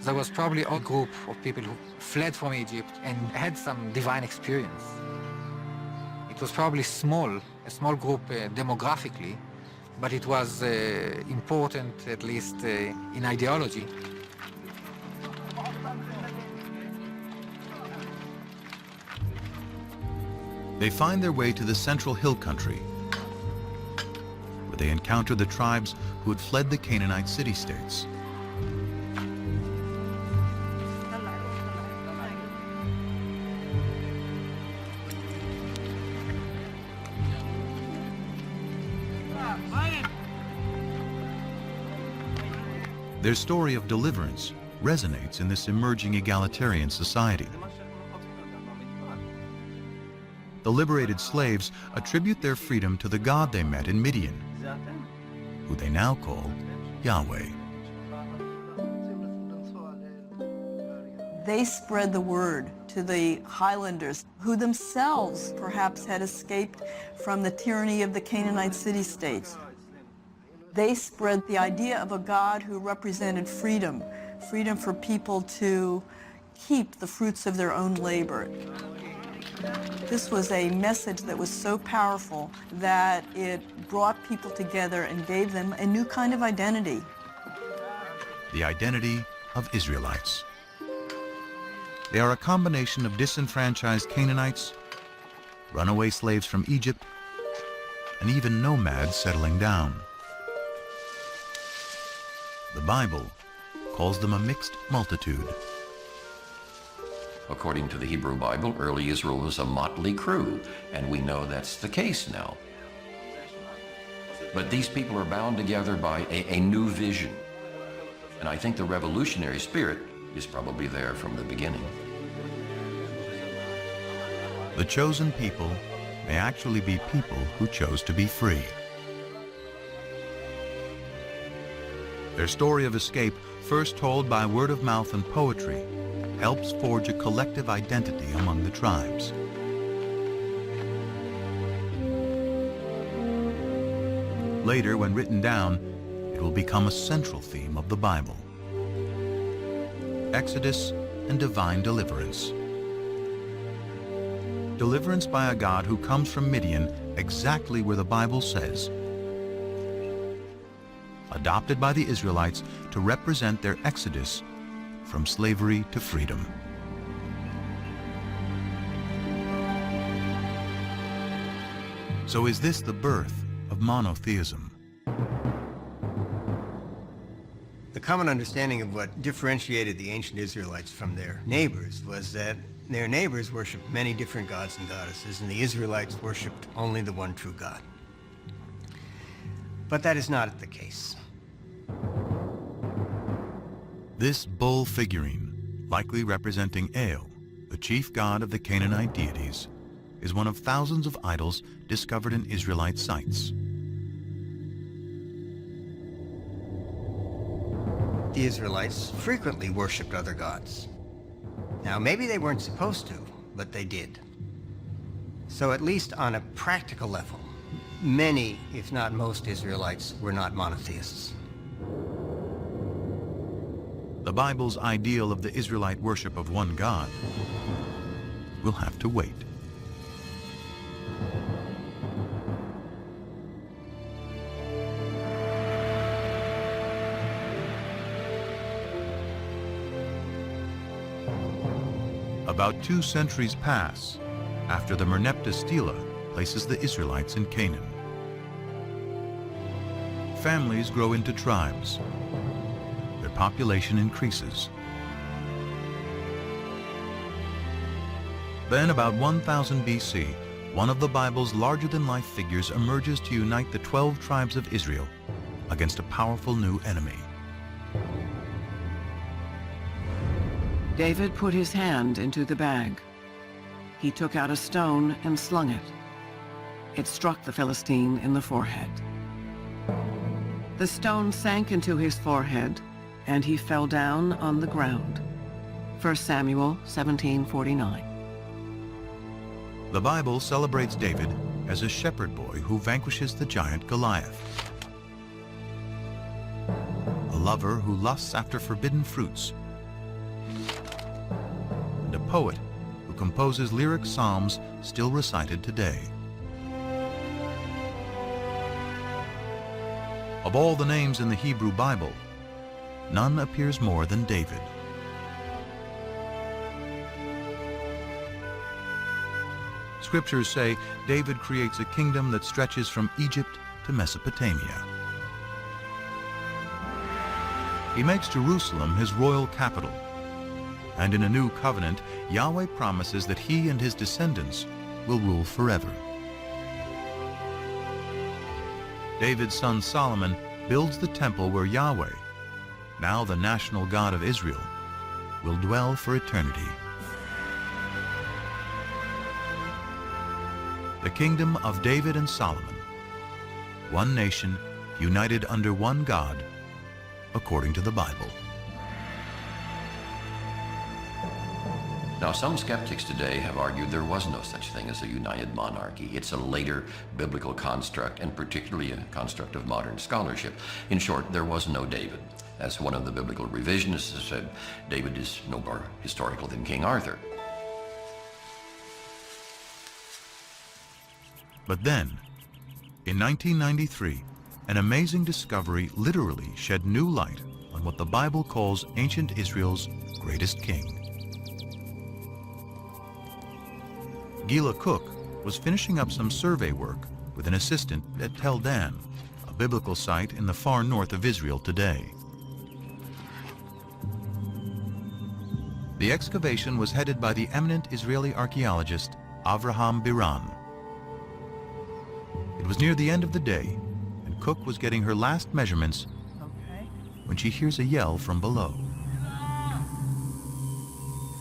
Speaker 22: There was probably a group of people who fled from Egypt and had some divine experience. It was probably a small group demographically, but it was important, at least in ideology.
Speaker 1: They find their way to the central hill country, where they encounter the tribes who had fled the Canaanite city-states. Their story of deliverance resonates in this emerging egalitarian society. The liberated slaves attribute their freedom to the God they met in Midian, who they now call Yahweh.
Speaker 11: They spread the word to the highlanders, who themselves perhaps had escaped from the tyranny of the Canaanite city-states. They spread the idea of a God who represented freedom, freedom for people to keep the fruits of their own labor. This was a message that was so powerful that it brought people together and gave them a new kind of identity.
Speaker 1: The identity of Israelites. They are a combination of disenfranchised Canaanites, runaway slaves from Egypt, and even nomads settling down. The Bible calls them a mixed multitude.
Speaker 2: According to the Hebrew Bible, early Israel was a motley crew, and we know that's the case now. But these people are bound together by a new vision. And I think the revolutionary spirit is probably there from the beginning.
Speaker 1: The chosen people may actually be people who chose to be free. Their story of escape, first told by word of mouth and poetry, helps forge a collective identity among the tribes. Later, when written down, it will become a central theme of the Bible. Exodus and divine deliverance. Deliverance by a God who comes from Midian exactly where the Bible says. Adopted by the Israelites to represent their exodus from slavery to freedom. So is this the birth of monotheism?
Speaker 17: The common understanding of what differentiated the ancient Israelites from their neighbors was that their neighbors worshipped many different gods and goddesses, and the Israelites worshipped only the one true God. But that is not the case.
Speaker 1: This bull figurine, likely representing El, the chief god of the Canaanite deities, is one of thousands of idols discovered in Israelite sites.
Speaker 17: The Israelites frequently worshipped other gods. Now, maybe they weren't supposed to, but they did. So at least on a practical level, many, if not most, Israelites were not monotheists.
Speaker 1: The Bible's ideal of the Israelite worship of one God will have to wait. About 2 centuries pass after the Merneptah Stela places the Israelites in Canaan. Families grow into tribes. Their population increases. Then, about 1000 BC, one of the Bible's larger-than-life figures emerges to unite the 12 tribes of Israel against a powerful new enemy.
Speaker 15: David put his hand into the bag. He took out a stone and slung it. It struck the Philistine in the forehead. The stone sank into his forehead, and he fell down on the ground. 1 Samuel 17:49.
Speaker 1: The Bible celebrates David as a shepherd boy who vanquishes the giant Goliath. A lover who lusts after forbidden fruits. And a poet who composes lyric psalms still recited today. Of all the names in the Hebrew Bible, none appears more than David. Scriptures say David creates a kingdom that stretches from Egypt to Mesopotamia. He makes Jerusalem his royal capital. And in a new covenant, Yahweh promises that he and his descendants will rule forever. David's son Solomon builds the temple where Yahweh, now the national God of Israel, will dwell for eternity. The kingdom of David and Solomon, one nation united under one God, according to the Bible.
Speaker 2: Now, some skeptics today have argued there was no such thing as a united monarchy. It's a later biblical construct, and particularly a construct of modern scholarship. In short, there was no David. As one of the biblical revisionists has said, David is no more historical than King Arthur.
Speaker 1: But then, in 1993, an amazing discovery literally shed new light on what the Bible calls ancient Israel's greatest king. Gila Cook was finishing up some survey work with an assistant at Tel Dan, a biblical site in the far north of Israel today. The excavation was headed by the eminent Israeli archaeologist Avraham Biran. It was near the end of the day, and Cook was getting her last measurements when she hears a yell from below.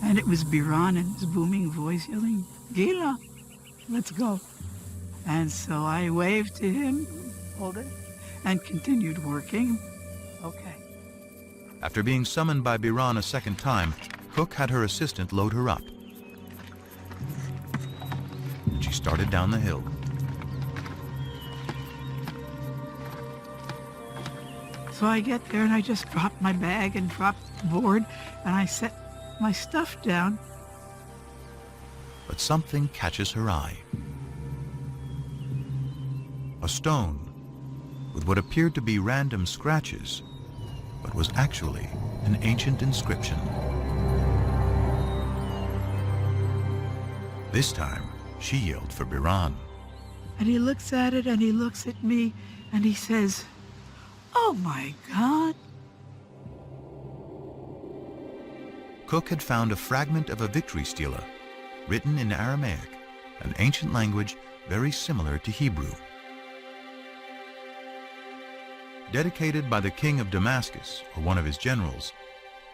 Speaker 10: And it was Biran in his booming voice yelling, "Gila, let's go." And so I waved to him, hold it, and continued working. Okay.
Speaker 1: After being summoned by Biran a second time, Cook had her assistant load her up. And she started down the hill.
Speaker 10: So I get there and I just dropped my bag and dropped the board and I set my stuff down.
Speaker 1: But something catches her eye. A stone with what appeared to be random scratches, but was actually an ancient inscription. This time, she yelled for Biran.
Speaker 10: And he looks at it and he looks at me and he says, "Oh my God."
Speaker 1: Cook had found a fragment of a victory stela, written in Aramaic, an ancient language very similar to Hebrew. Dedicated by the king of Damascus, or one of his generals,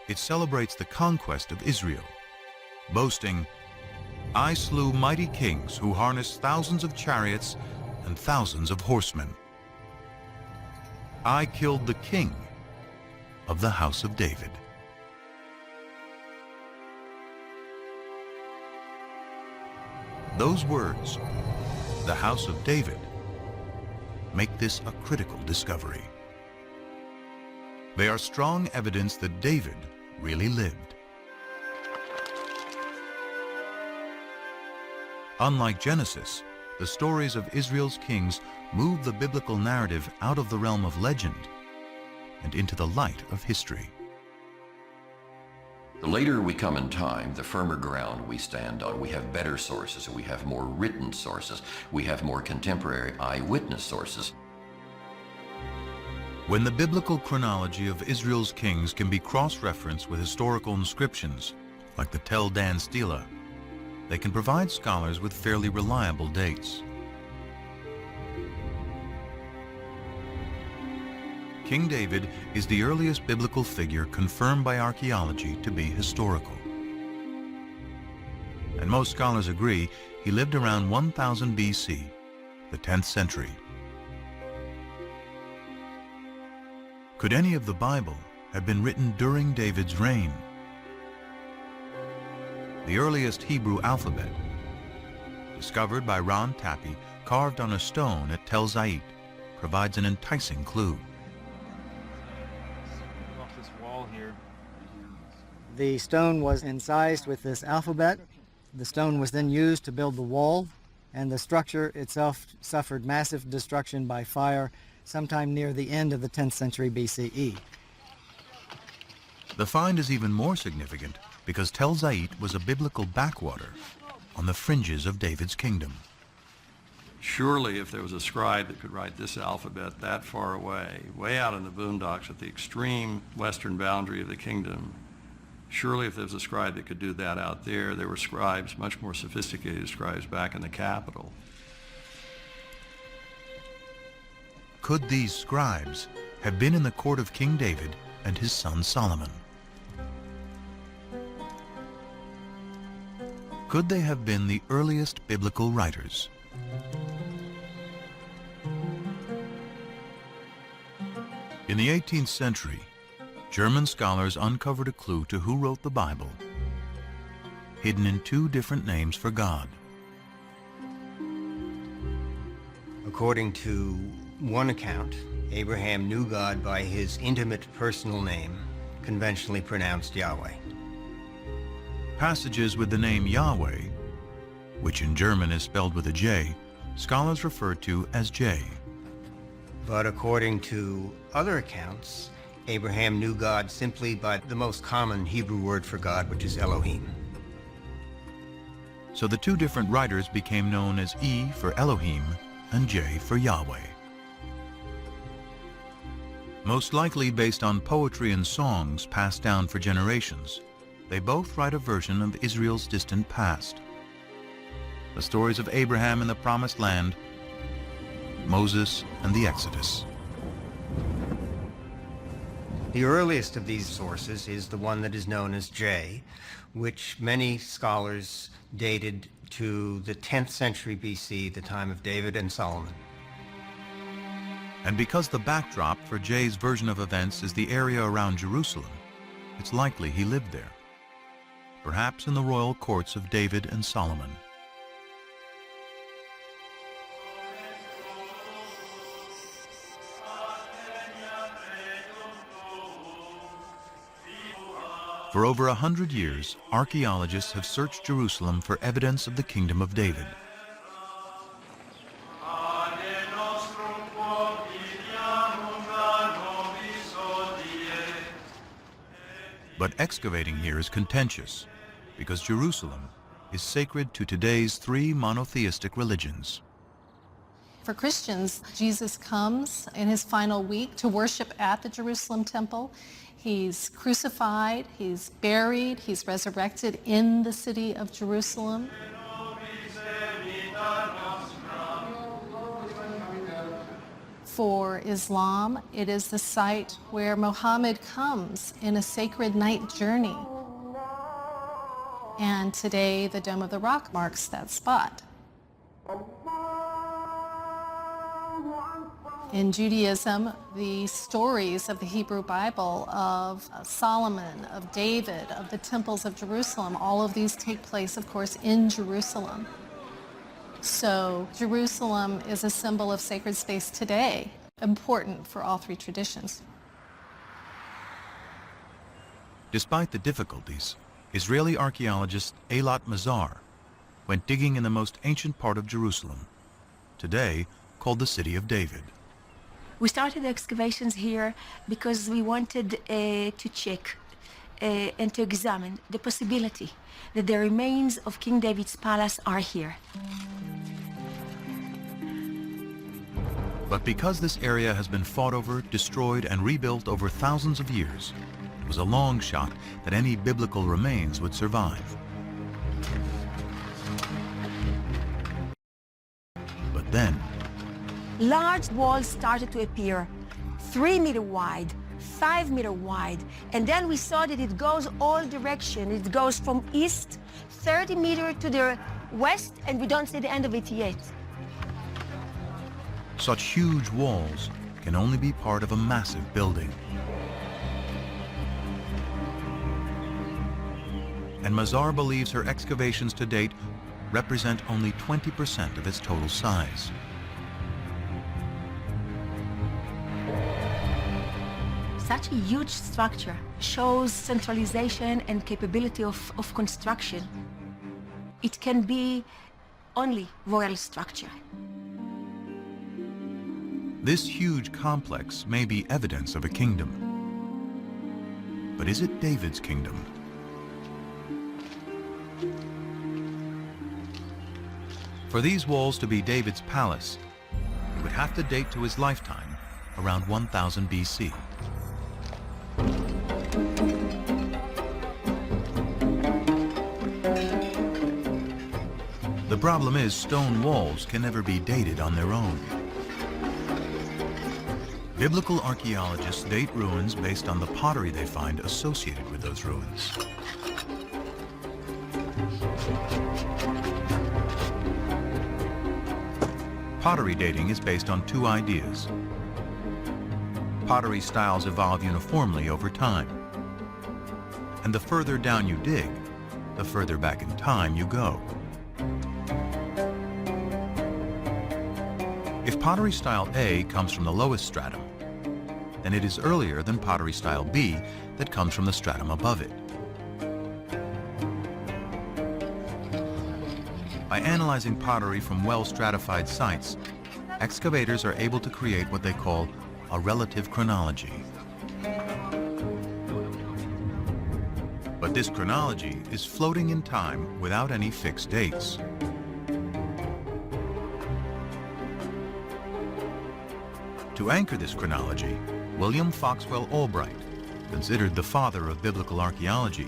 Speaker 1: it celebrates the conquest of Israel, boasting, "I slew mighty kings who harnessed thousands of chariots and thousands of horsemen. I killed the king of the house of David." Those words, "the house of David," make this a critical discovery. They are strong evidence that David really lived. Unlike Genesis, the stories of Israel's kings move the biblical narrative out of the realm of legend and into the light of history.
Speaker 2: The later we come in time, the firmer ground we stand on. We have better sources, we have more written sources, we have more contemporary eyewitness sources.
Speaker 1: When the biblical chronology of Israel's kings can be cross-referenced with historical inscriptions, like the Tel Dan Stela, they can provide scholars with fairly reliable dates. King David is the earliest biblical figure confirmed by archaeology to be historical. And most scholars agree he lived around 1000 BC, the 10th century. Could any of the Bible have been written during David's reign? The earliest Hebrew alphabet, discovered by Ron Tappy, carved on a stone at Tel Zait, provides an enticing clue.
Speaker 20: Off this wall here.
Speaker 8: The stone was incised with this alphabet. The stone was then used to build the wall, and the structure itself suffered massive destruction by fire sometime near the end of the 10th century BCE.
Speaker 1: The find is even more significant because Tel Zait was a biblical backwater on the fringes of David's kingdom.
Speaker 9: Surely if there was a scribe that could write this alphabet that far away, way out in the boondocks at the extreme western boundary of the kingdom, surely if there was a scribe that could do that out there, there were scribes, much more sophisticated scribes back in the capital.
Speaker 1: Could these scribes have been in the court of King David and his son Solomon? Could they have been the earliest biblical writers? In the 18th century, German scholars uncovered a clue to who wrote the Bible, hidden in two different names for God.
Speaker 17: According to one account, Abraham knew God by his intimate personal name, conventionally pronounced Yahweh.
Speaker 1: Passages with the name Yahweh, which in German is spelled with a J, scholars refer to as J.
Speaker 17: But according to other accounts, Abraham knew God simply by the most common Hebrew word for God, which is Elohim.
Speaker 1: So the two different writers became known as E for Elohim and J for Yahweh. Most likely based on poetry and songs passed down for generations, they both write a version of Israel's distant past. The stories of Abraham in the Promised Land, Moses and the Exodus.
Speaker 17: The earliest of these sources is the one that is known as J, which many scholars dated to the 10th century BC, the time of David and Solomon.
Speaker 1: And because the backdrop for Jay's version of events is the area around Jerusalem, it's likely he lived there, perhaps in the royal courts of David and Solomon. For over 100 years, archaeologists have searched Jerusalem for evidence of the Kingdom of David. But excavating here is contentious, because Jerusalem is sacred to today's three monotheistic religions.
Speaker 3: For Christians, Jesus comes in his final week to worship at the Jerusalem temple. He's crucified, he's buried, he's resurrected in the city of Jerusalem. For Islam, it is the site where Muhammad comes in a sacred night journey. And today, the Dome of the Rock marks that spot. In Judaism, the stories of the Hebrew Bible of Solomon, of David, of the temples of Jerusalem, all of these take place, of course, in Jerusalem. So Jerusalem is a symbol of sacred space today, important for all three traditions.
Speaker 1: Despite the difficulties, Israeli archaeologist Eilat Mazar went digging in the most ancient part of Jerusalem, today called the City of David.
Speaker 12: We started the excavations here because we wanted to check and to examine the possibility that the remains of King David's palace are here.
Speaker 1: But because this area has been fought over, destroyed, and rebuilt over thousands of years, it was a long shot that any biblical remains would survive. But then,
Speaker 12: large walls started to appear, 3 meter wide, 5 meter wide, and then we saw that it goes all direction. It goes from east, 30 meters to the west, and we don't see the end of it yet.
Speaker 1: Such huge walls can only be part of a massive building. And Mazar believes her excavations to date represent only 20% of its total size.
Speaker 12: Such a huge structure shows centralization and capability of construction. It can be only royal structure.
Speaker 1: This huge complex may be evidence of a kingdom. But is it David's kingdom? For these walls to be David's palace, it would have to date to his lifetime, around 1000 BC. The problem is stone walls can never be dated on their own. Biblical archaeologists date ruins based on the pottery they find associated with those ruins. Pottery dating is based on two ideas. Pottery styles evolve uniformly over time. And the further down you dig, the further back in time you go. If pottery style A comes from the lowest stratum, then it is earlier than pottery style B that comes from the stratum above it. By analyzing pottery from well-stratified sites, excavators are able to create what they call a relative chronology. But this chronology is floating in time without any fixed dates. To anchor this chronology, William Foxwell Albright, considered the father of biblical archaeology,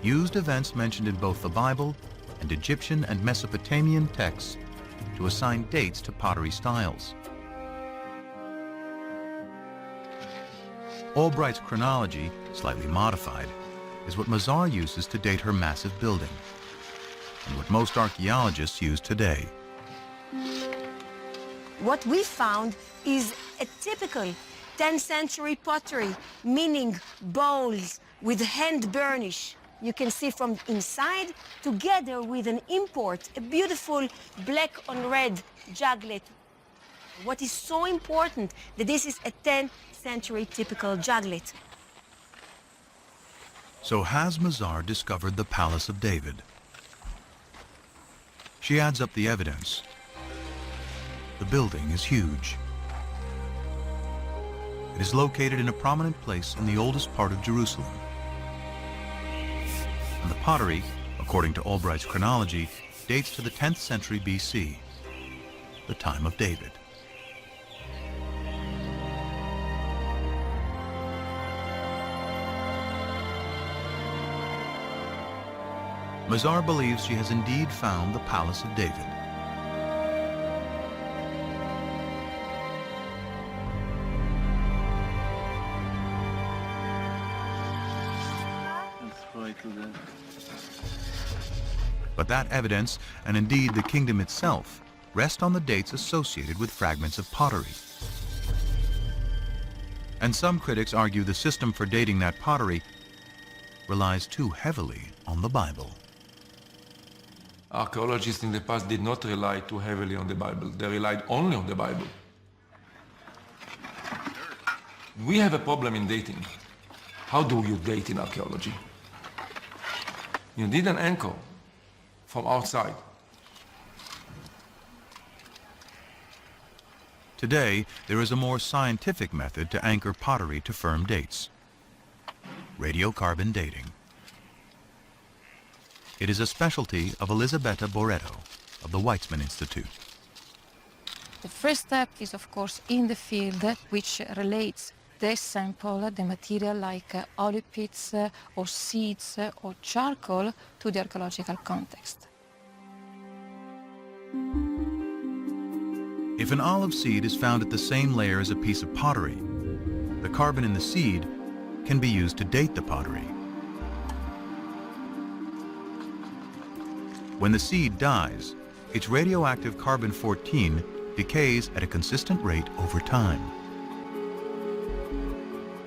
Speaker 1: used events mentioned in both the Bible and Egyptian and Mesopotamian texts to assign dates to pottery styles. Albright's chronology, slightly modified, is what Mazar uses to date her massive building. and what most archaeologists use today.
Speaker 12: What we found is a typical 10th century pottery, meaning bowls with hand burnish. You can see from inside, together with an import, a beautiful black on red juglet. What is so important that this is a 10th century typical juglet.
Speaker 1: So has Mazar discovered the Palace of David? She adds up the evidence. The building is huge. It is located in a prominent place in the oldest part of Jerusalem. And the pottery, according to Albright's chronology, dates to the 10th century BC, the time of David. Mazar believes she has indeed found the Palace of David. But that evidence, and indeed the kingdom itself, rest on the dates associated with fragments of pottery. And some critics argue the system for dating that pottery relies too heavily on the Bible.
Speaker 4: Archaeologists in the past did not rely too heavily on the Bible. They relied only on the Bible. We have a problem in dating. How do you date in archaeology? You need an anchor from outside.
Speaker 1: Today, there is a more scientific method to anchor pottery to firm dates: radiocarbon dating. It is a specialty of Elisabetta Boretto of the Weizmann Institute.
Speaker 16: The first step is, of course, in the field, which relates the sample, the material like olive pits or seeds or charcoal to the archaeological context.
Speaker 1: If an olive seed is found at the same layer as a piece of pottery, the carbon in the seed can be used to date the pottery. When the seed dies, its radioactive carbon-14 decays at a consistent rate over time.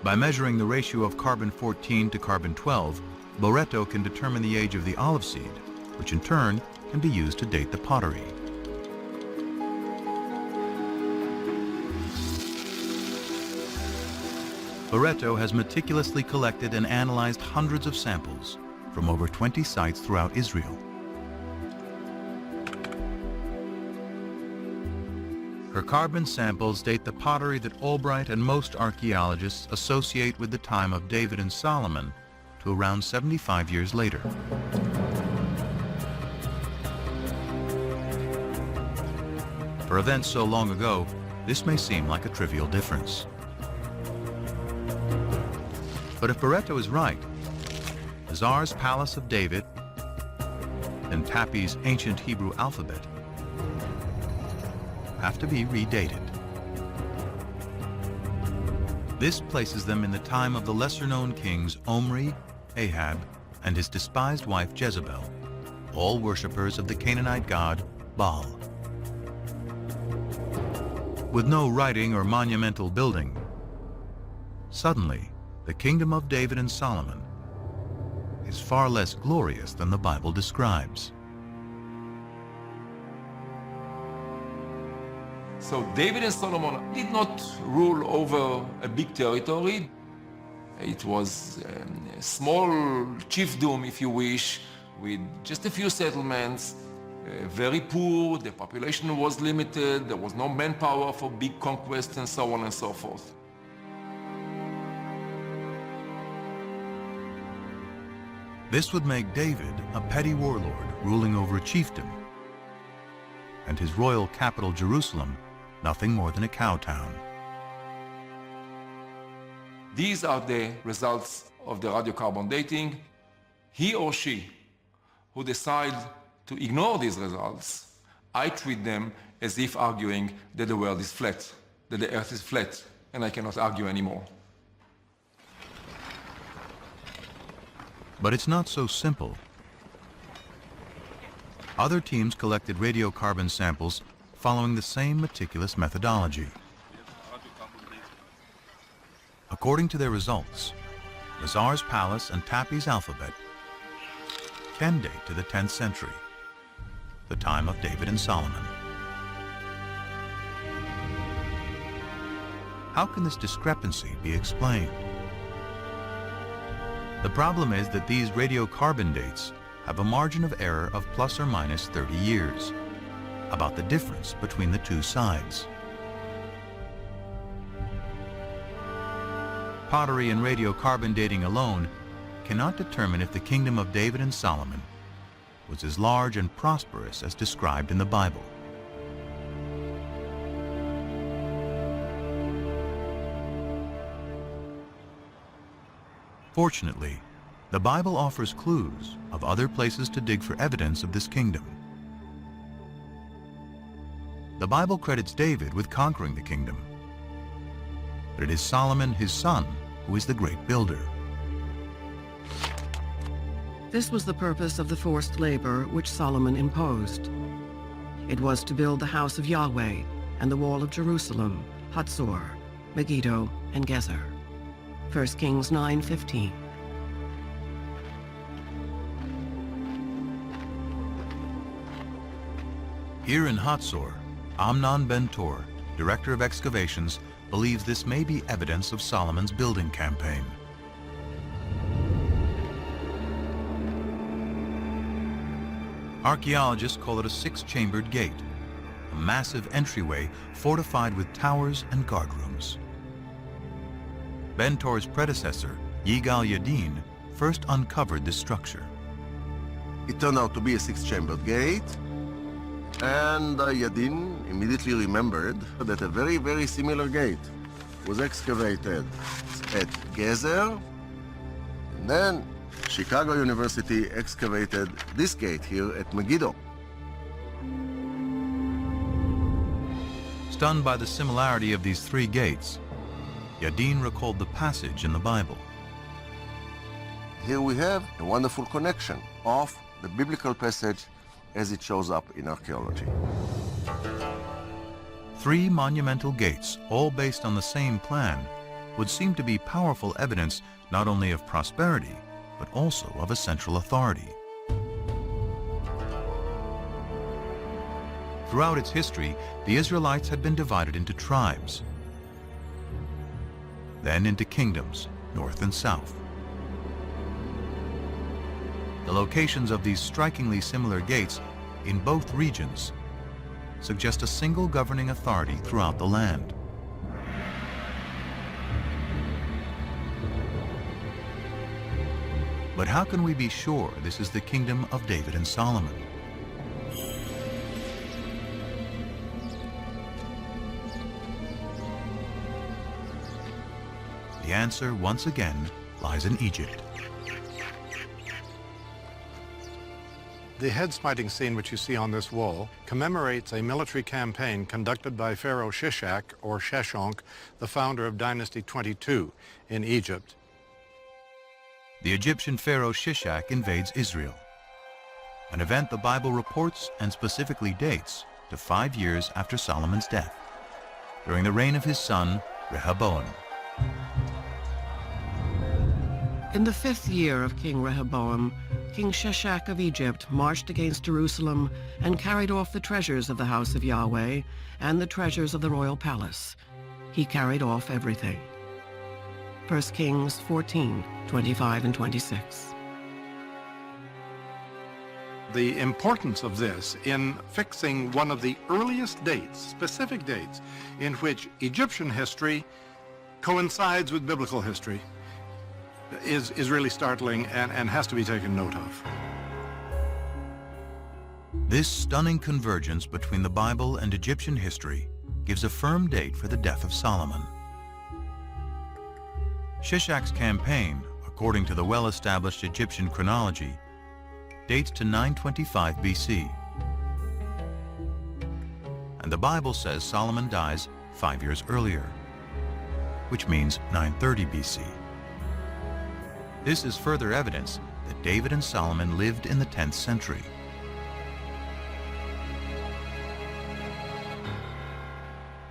Speaker 1: By measuring the ratio of carbon-14 to carbon-12, Boretto can determine the age of the olive seed, which in turn can be used to date the pottery. Boretto has meticulously collected and analyzed hundreds of samples from over 20 sites throughout Israel. Her carbon samples date the pottery that Albright and most archaeologists associate with the time of David and Solomon to around 75 years later. For events so long ago, this may seem like a trivial difference. But if Boretto is right, Mazar's Palace of David and Tappy's ancient Hebrew alphabet have to be redated. This places them in the time of the lesser-known kings Omri, Ahab, and his despised wife Jezebel, all worshippers of the Canaanite god Baal. With no writing or monumental building, suddenly the kingdom of David and Solomon is far less glorious than the Bible describes.
Speaker 4: So David and Solomon did not rule over a big territory. It was a small chiefdom, if you wish, with just a few settlements, very poor, the population was limited, there was no manpower for big conquests and so on and so forth.
Speaker 1: This would make David a petty warlord ruling over a chiefdom, and his royal capital Jerusalem nothing more than a cow town.
Speaker 4: These are the results of the radiocarbon dating. He or she who decide to ignore these results, I treat them as if arguing that the world is flat, that the earth is flat, and I cannot argue anymore.
Speaker 1: But it's not so simple. Other teams collected radiocarbon samples following the same meticulous methodology. According to their results, the Tsar's palace and Tapi's alphabet can date to the 10th century, the time of David and Solomon. How can this discrepancy be explained? The problem is that these radiocarbon dates have a margin of error of plus or minus 30 years, about the difference between the two sides. Pottery and radiocarbon dating alone cannot determine if the kingdom of David and Solomon was as large and prosperous as described in the Bible. Fortunately, the Bible offers clues of other places to dig for evidence of this kingdom. The Bible credits David with conquering the kingdom, but it is Solomon, his son, who is the great builder.
Speaker 15: This was the purpose of the forced labor which Solomon imposed. It was to build the house of Yahweh and the wall of Jerusalem, Hatzor, Megiddo, and Gezer. 1 Kings 9:15.
Speaker 1: Here in Hatzor, Amnon Ben-Tor, director of excavations, believes this may be evidence of Solomon's building campaign. Archaeologists call it a six-chambered gate, a massive entryway fortified with towers and guardrooms. Ben-Tor's predecessor, Yigal Yadin, first uncovered this structure.
Speaker 6: It turned out to be a six-chambered gate, and Yadin immediately remembered that a very, very similar gate was excavated at Gezer, and then Chicago University excavated this gate here at Megiddo.
Speaker 1: Stunned by the similarity of these three gates, Yadin recalled the passage in the Bible.
Speaker 6: Here we have a wonderful connection of the biblical passage as it shows up in archaeology.
Speaker 1: Three monumental gates, all based on the same plan, would seem to be powerful evidence not only of prosperity, but also of a central authority. Throughout its history, the Israelites had been divided into tribes, then into kingdoms, north and south. The locations of these strikingly similar gates in both regions suggest a single governing authority throughout the land. But how can we be sure this is the kingdom of David and Solomon? The answer, once again, lies in Egypt.
Speaker 13: The head-smiting scene which you see on this wall commemorates a military campaign conducted by Pharaoh Shishak, or Sheshonq, the founder of Dynasty 22 in Egypt.
Speaker 1: The Egyptian pharaoh Shishak invades Israel, an event the Bible reports and specifically dates to 5 years after Solomon's death, during the reign of his son Rehoboam.
Speaker 15: In the 5th year of King Rehoboam, King Shishak of Egypt marched against Jerusalem and carried off the treasures of the house of Yahweh and the treasures of the royal palace. He carried off everything. 1 Kings 14:25 and 26.
Speaker 13: The importance of this in fixing one of the earliest dates, specific dates, in which Egyptian history coincides with biblical history is really startling and has to be taken note of.
Speaker 1: This stunning convergence between the Bible and Egyptian history gives a firm date for the death of Solomon. Shishak's campaign, according to the well-established Egyptian chronology, dates to 925 BC. And the Bible says Solomon dies 5 years earlier, which means 930 BC. This is further evidence that David and Solomon lived in the 10th century.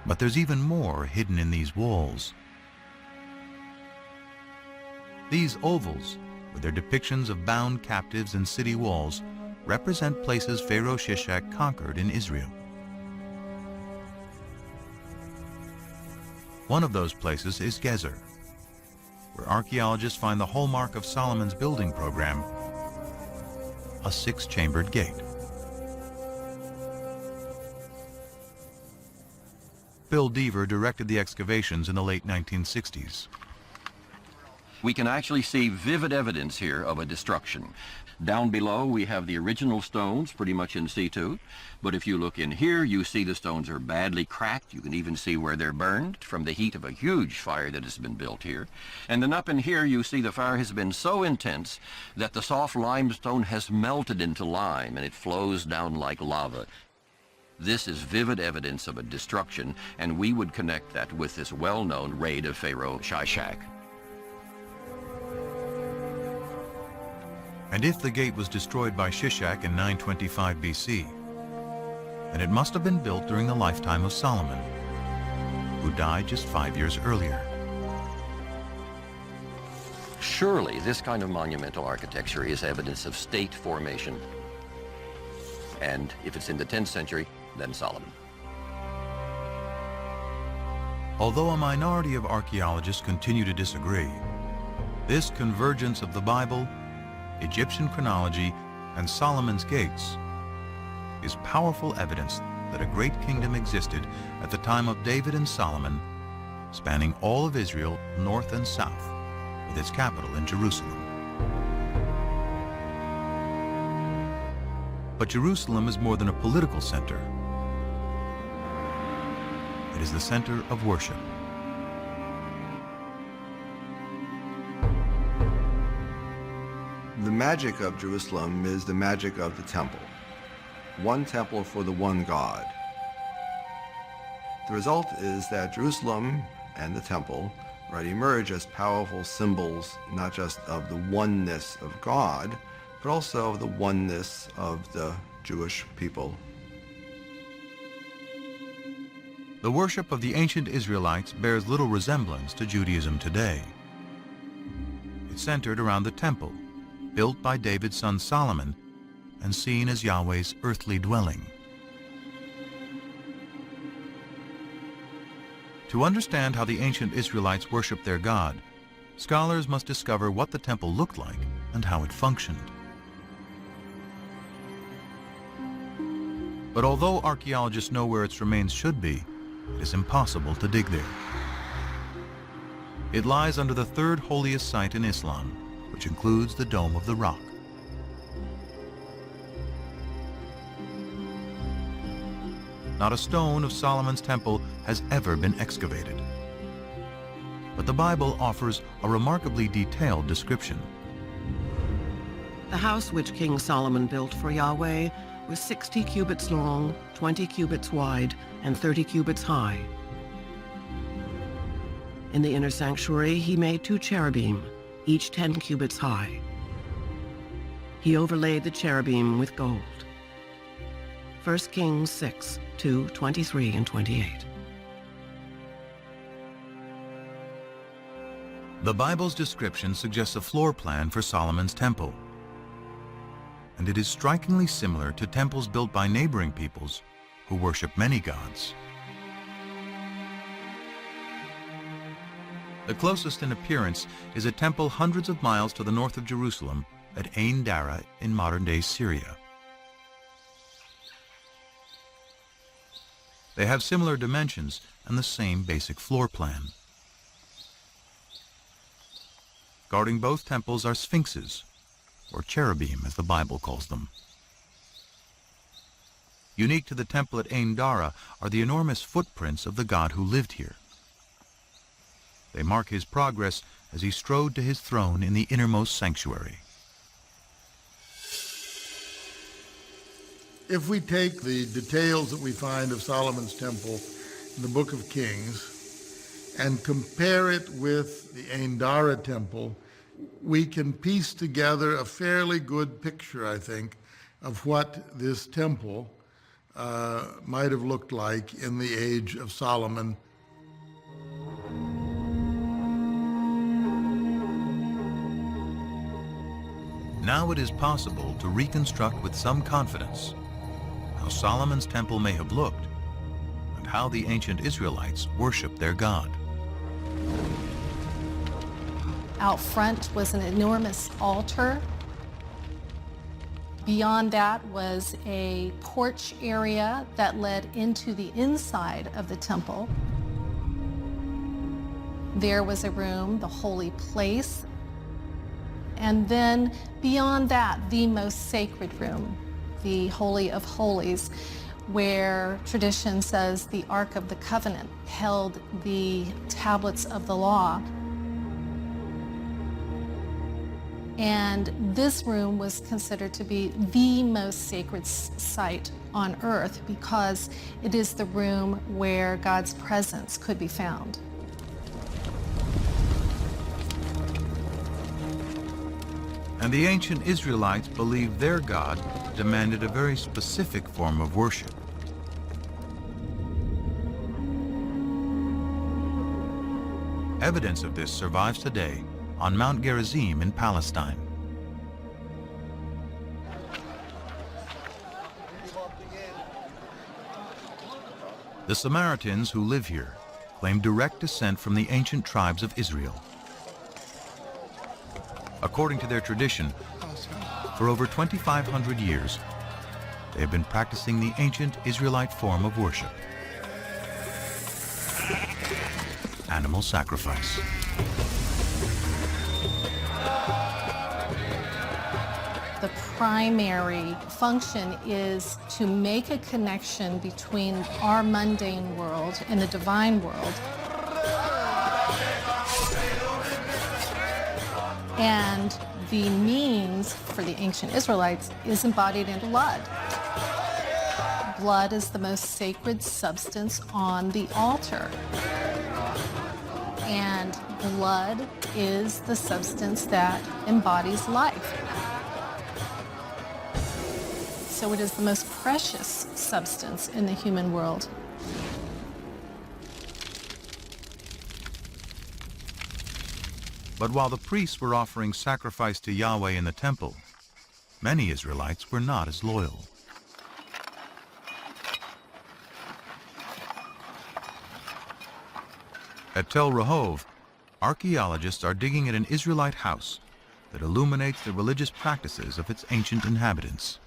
Speaker 1: But there's even more hidden in these walls. These ovals, with their depictions of bound captives and city walls, represent places Pharaoh Shishak conquered in Israel. One of those places is Gezer, where archaeologists find the hallmark of Solomon's building program, a six-chambered gate. Bill Deaver directed the excavations in the late 1960s.
Speaker 2: We can actually see vivid evidence here of a destruction. Down below we have the original stones pretty much in situ, but if you look in here you see the stones are badly cracked. You can even see where they're burned from the heat of a huge fire that has been built here. And then up in here you see the fire has been so intense that the soft limestone has melted into lime and it flows down like lava. This is vivid evidence of a destruction, and we would connect that with this well-known raid of Pharaoh Shishak.
Speaker 1: And if the gate was destroyed by Shishak in 925 BC, then it must have been built during the lifetime of Solomon, who died just 5 years earlier.
Speaker 2: Surely this kind of monumental architecture is evidence of state formation. And if it's in the 10th century, then Solomon.
Speaker 1: Although a minority of archaeologists continue to disagree, this convergence of the Bible, Egyptian chronology, and Solomon's gates is powerful evidence that a great kingdom existed at the time of David and Solomon, spanning all of Israel, north and south, with its capital in Jerusalem. But Jerusalem is more than a political center. It is the center of worship.
Speaker 18: The magic of Jerusalem is the magic of the temple. One temple for the one God. The result is that Jerusalem and the temple emerge as powerful symbols not just of the oneness of God, but also of the oneness of the Jewish people.
Speaker 1: The worship of the ancient Israelites bears little resemblance to Judaism today. It centered around the temple, built by David's son Solomon, and seen as Yahweh's earthly dwelling. To understand how the ancient Israelites worshiped their God, scholars must discover what the temple looked like and how it functioned. But although archaeologists know where its remains should be, it is impossible to dig there. It lies under the third holiest site in Islam, which includes the Dome of the Rock. Not a stone of Solomon's temple has ever been excavated. But the Bible offers a remarkably detailed description.
Speaker 15: The house which King Solomon built for Yahweh was 60 cubits long, 20 cubits wide, and 30 cubits high. In the inner sanctuary, he made 2 cherubim, each 10 cubits high. He overlaid the cherubim with gold. 1 Kings 6, 2, 23 and 28.
Speaker 1: The Bible's description suggests a floor plan for Solomon's temple, and it is strikingly similar to temples built by neighboring peoples who worship many gods. The closest in appearance is a temple hundreds of miles to the north of Jerusalem at Ain Dara in modern-day Syria. They have similar dimensions and the same basic floor plan. Guarding both temples are sphinxes, or cherubim as the Bible calls them. Unique to the temple at Ain Dara are the enormous footprints of the God who lived here. They mark his progress as he strode to his throne in the innermost sanctuary.
Speaker 19: If we take the details that we find of Solomon's temple in the Book of Kings and compare it with the Ain Dara temple, we can piece together a fairly good picture, I think, of what this temple might have looked like in the age of Solomon.
Speaker 1: Now it is possible to reconstruct with some confidence how Solomon's temple may have looked and how the ancient Israelites worshiped their God.
Speaker 3: Out front was an enormous altar. Beyond that was a porch area that led into the inside of the temple. There was a room, the holy place. And then beyond that, the most sacred room, the Holy of Holies, where tradition says the Ark of the Covenant held the tablets of the law. And this room was considered to be the most sacred site on earth because it is the room where God's presence could be found.
Speaker 1: And the ancient Israelites believed their God demanded a very specific form of worship. Evidence of this survives today on Mount Gerizim in Palestine. The Samaritans who live here claim direct descent from the ancient tribes of Israel. According to their tradition, for over 2,500 years, they have been practicing the ancient Israelite form of worship: animal sacrifice.
Speaker 3: The primary function is to make a connection between our mundane world and the divine world. And the means for the ancient Israelites is embodied in blood. Blood is the most sacred substance on the altar. And blood is the substance that embodies life. So it is the most precious substance in the human world.
Speaker 1: But while the priests were offering sacrifice to Yahweh in the temple, many Israelites were not as loyal. At Tel Rehov, archaeologists are digging at an Israelite house that illuminates the religious practices of its ancient inhabitants.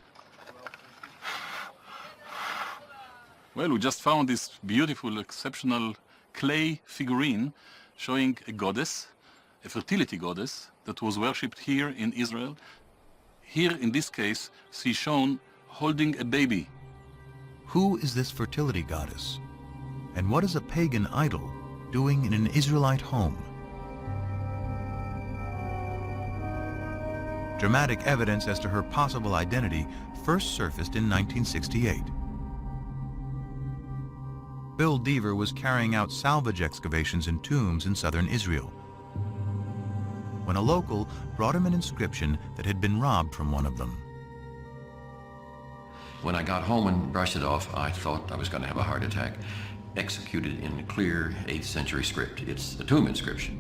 Speaker 5: Well, we just found this beautiful, exceptional clay figurine showing a goddess, a fertility goddess that was worshipped here in Israel. Here, in this case, she's shown holding a baby.
Speaker 1: Who is this fertility goddess? And what is a pagan idol doing in an Israelite home? Dramatic evidence as to her possible identity first surfaced in 1968. Bill Deaver was carrying out salvage excavations in tombs in southern Israel when a local brought him an inscription that had been robbed from one of them.
Speaker 2: When I got home and brushed it off, I thought I was going to have a heart attack. Executed in clear 8th century script. It's a tomb inscription.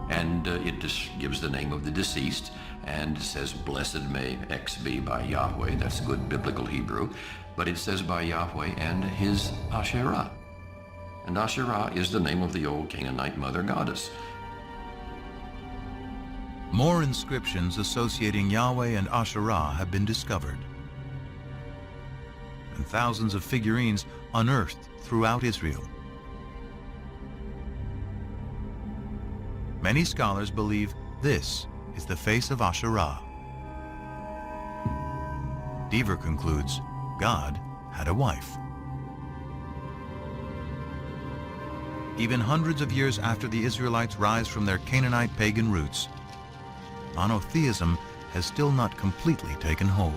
Speaker 2: And it just gives the name of the deceased and says, "Blessed may X be by Yahweh." That's good biblical Hebrew. But it says by Yahweh and his Asherah. And Asherah is the name of the old Canaanite mother goddess.
Speaker 1: More inscriptions associating Yahweh and Asherah have been discovered, and thousands of figurines unearthed throughout Israel. Many scholars believe this is the face of Asherah. Deaver concludes God had a wife. Even hundreds of years after the Israelites rise from their Canaanite pagan roots, monotheism has still not completely taken hold.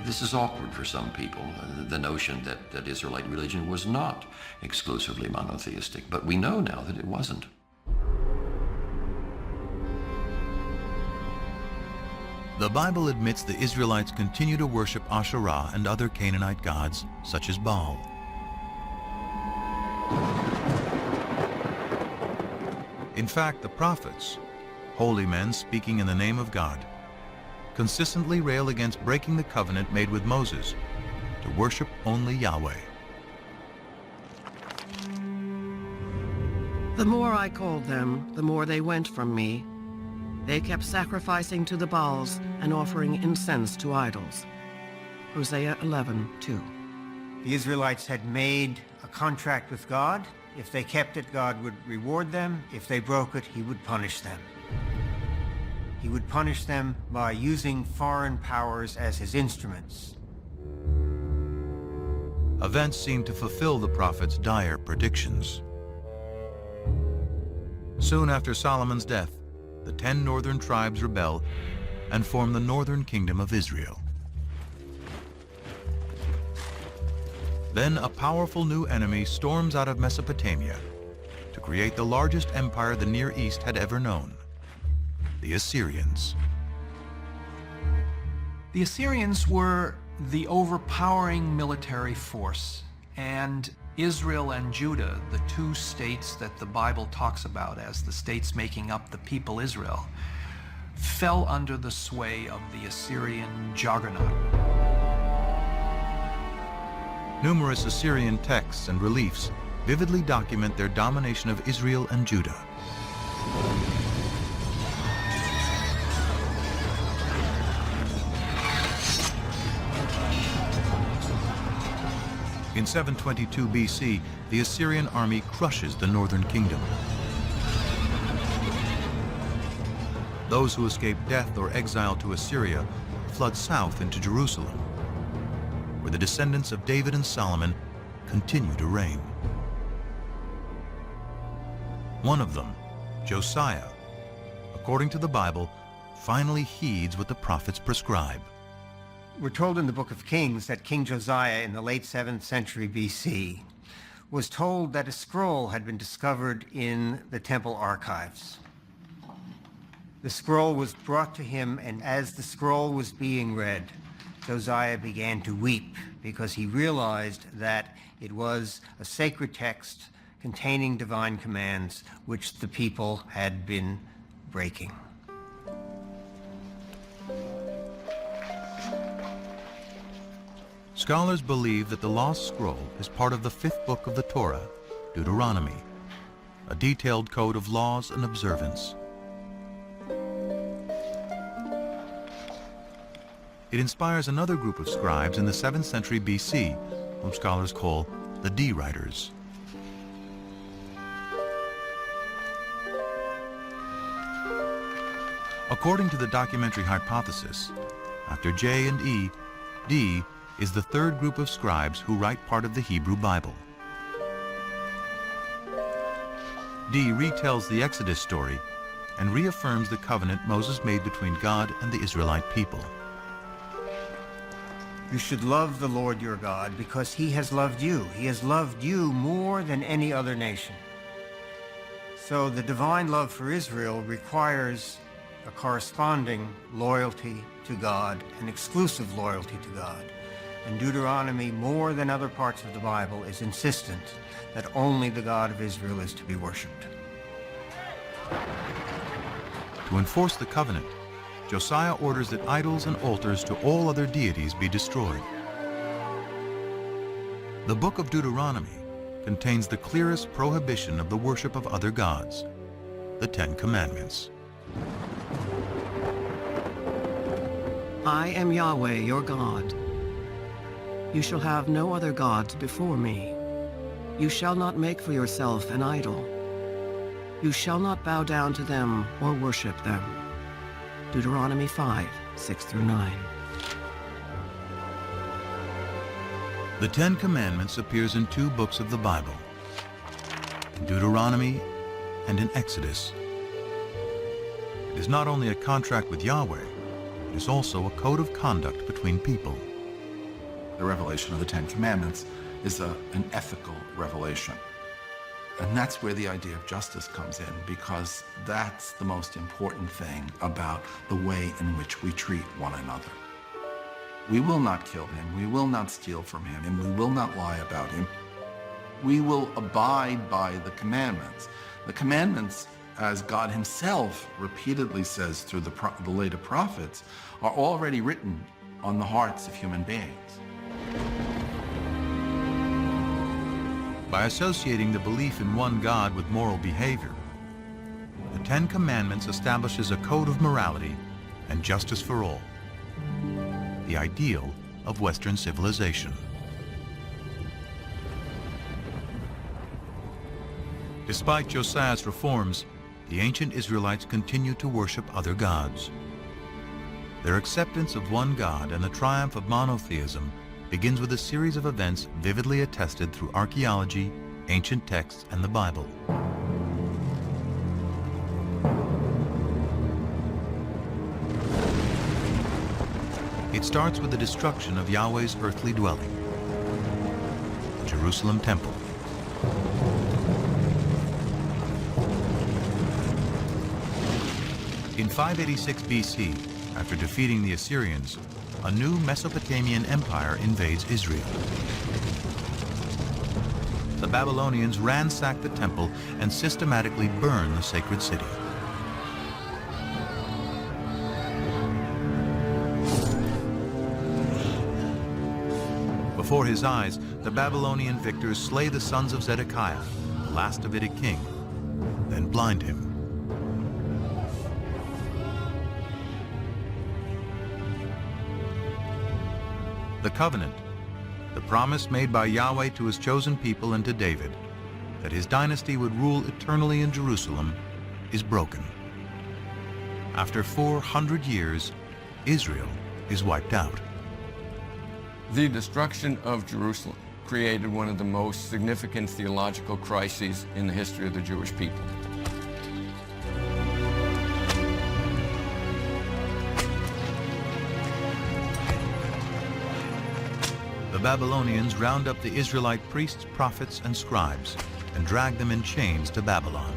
Speaker 2: This is awkward for some people, the notion that Israelite religion was not exclusively monotheistic, but we know now that it wasn't.
Speaker 1: The Bible admits the Israelites continue to worship Asherah and other Canaanite gods, such as Baal. In fact, the prophets, holy men speaking in the name of God, consistently rail against breaking the covenant made with Moses to worship only Yahweh.
Speaker 15: The more I called them, the more they went from me. They kept sacrificing to the Baals and offering incense to idols. Hosea 11:2.
Speaker 17: The Israelites had made a contract with God. If they kept it, God would reward them. If they broke it, he would punish them. He would punish them by using foreign powers as his instruments.
Speaker 1: Events seemed to fulfill the prophet's dire predictions. Soon after Solomon's death, the 10 northern tribes rebel and form the northern kingdom of Israel. Then a powerful new enemy storms out of Mesopotamia to create the largest empire the Near East had ever known, the Assyrians.
Speaker 14: The Assyrians were the overpowering military force, and Israel and Judah, the two states that the Bible talks about as the states making up the people Israel, fell under the sway of the Assyrian juggernaut.
Speaker 1: Numerous Assyrian texts and reliefs vividly document their domination of Israel and Judah. In 722 BC, the Assyrian army crushes the northern kingdom. Those who escape death or exile to Assyria flood south into Jerusalem, where the descendants of David and Solomon continue to reign. One of them, Josiah, according to the Bible, finally heeds what the prophets prescribe.
Speaker 17: We're told in the book of Kings that King Josiah in the late 7th century BC was told that a scroll had been discovered in the temple archives. The scroll was brought to him, and as the scroll was being read, Josiah began to weep because he realized that it was a sacred text containing divine commands which the people had been breaking.
Speaker 1: Scholars believe that the lost scroll is part of the 5th book of the Torah, Deuteronomy, a detailed code of laws and observance. It inspires another group of scribes in the 7th century BC, whom scholars call the D-writers. According to the documentary hypothesis, after J and E, D is the third group of scribes who write part of the Hebrew Bible. D retells the Exodus story and reaffirms the covenant Moses made between God and the Israelite people.
Speaker 17: You should love the Lord your God because he has loved you. He has loved you more than any other nation. So the divine love for Israel requires a corresponding loyalty to God, an exclusive loyalty to God. And Deuteronomy, more than other parts of the Bible, is insistent that only the God of Israel is to be worshipped.
Speaker 1: To enforce the covenant, Josiah orders that idols and altars to all other deities be destroyed. The book of Deuteronomy contains the clearest prohibition of the worship of other gods, the 10 Commandments.
Speaker 15: I am Yahweh, your God. You shall have no other gods before me. You shall not make for yourself an idol. You shall not bow down to them or worship them. Deuteronomy 5:6-9.
Speaker 1: The 10 Commandments appears in 2 books of the Bible, in Deuteronomy and in Exodus. It is not only a contract with Yahweh, it is also a code of conduct between people.
Speaker 7: The revelation of the 10 Commandments is an ethical revelation.
Speaker 18: And that's where the idea of justice comes in, because that's the most important thing about the way in which we treat one another. We will not kill him, we will not steal from him, and we will not lie about him. We will abide by the commandments. The commandments, as God himself repeatedly says through the later prophets, are already written on the hearts of human beings.
Speaker 1: By associating the belief in one God with moral behavior, the Ten Commandments establishes a code of morality and justice for all, the ideal of Western civilization. Despite Josiah's reforms, the ancient Israelites continued to worship other gods. Their acceptance of one God and the triumph of monotheism begins with a series of events vividly attested through archaeology, ancient texts, and the Bible. It starts with the destruction of Yahweh's earthly dwelling, the Jerusalem temple. In 586 BC, after defeating the Assyrians, a new Mesopotamian empire invades Israel. The Babylonians ransack the temple and systematically burn the sacred city. Before his eyes, the Babylonian victors slay the sons of Zedekiah, the last Davidic king, then blind him. The covenant, the promise made by Yahweh to his chosen people and to David, that his dynasty would rule eternally in Jerusalem, is broken. After 400 years, Israel is wiped out.
Speaker 7: The destruction of Jerusalem created one of the most significant theological crises in the history of the Jewish people.
Speaker 1: The Babylonians round up the Israelite priests, prophets, and scribes and drag them in chains to Babylon.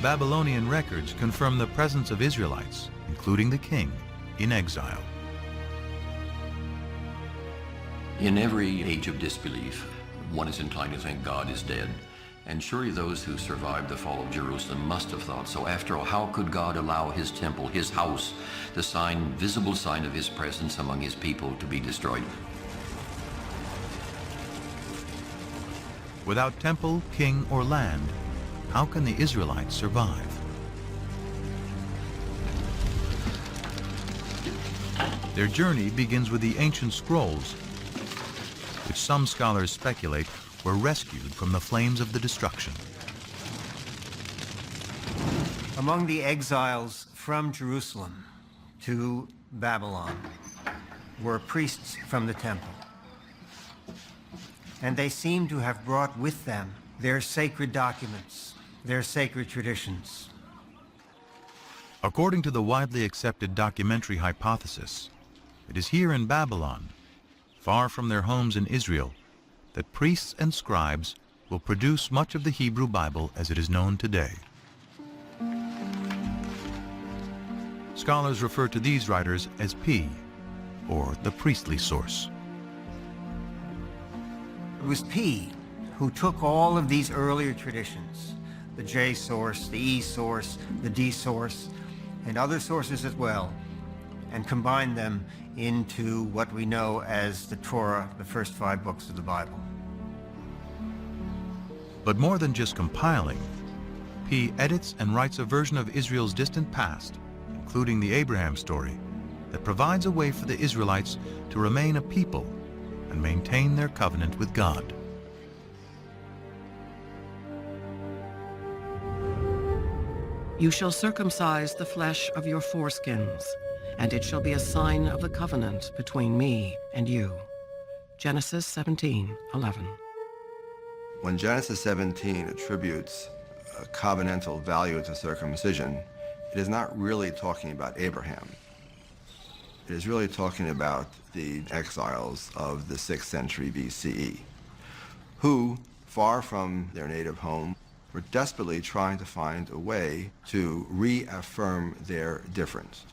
Speaker 1: Babylonian records confirm the presence of Israelites, including the king, in exile.
Speaker 2: In every age of disbelief, one is inclined to think God is dead. And surely those who survived the fall of Jerusalem must have thought so. After all, how could God allow his temple, his house, the visible sign of his presence among his people, to be destroyed?
Speaker 1: Without temple, king, or land, how can the Israelites survive? Their journey begins with the ancient scrolls, which some scholars speculate were rescued from the flames of the destruction.
Speaker 17: Among the exiles from Jerusalem to Babylon were priests from the temple. And they seem to have brought with them their sacred documents, their sacred traditions.
Speaker 1: According to the widely accepted documentary hypothesis, it is here in Babylon, far from their homes in Israel, that priests and scribes will produce much of the Hebrew Bible as it is known today. Scholars refer to these writers as P, or the priestly source.
Speaker 17: It was P who took all of these earlier traditions, the J source, the E source, the D source, and other sources as well, and combined them into what we know as the Torah, the first 5 books of the Bible.
Speaker 1: But more than just compiling, P edits and writes a version of Israel's distant past, including the Abraham story, that provides a way for the Israelites to remain a people and maintain their covenant with God.
Speaker 15: You shall circumcise the flesh of your foreskins, and it shall be a sign of the covenant between me and you. Genesis 17:11.
Speaker 18: When Genesis 17 attributes a covenantal value to circumcision, it is not really talking about Abraham. It is really talking about the exiles of the 6th century BCE. who, far from their native home, were desperately trying to find a way to reaffirm their difference.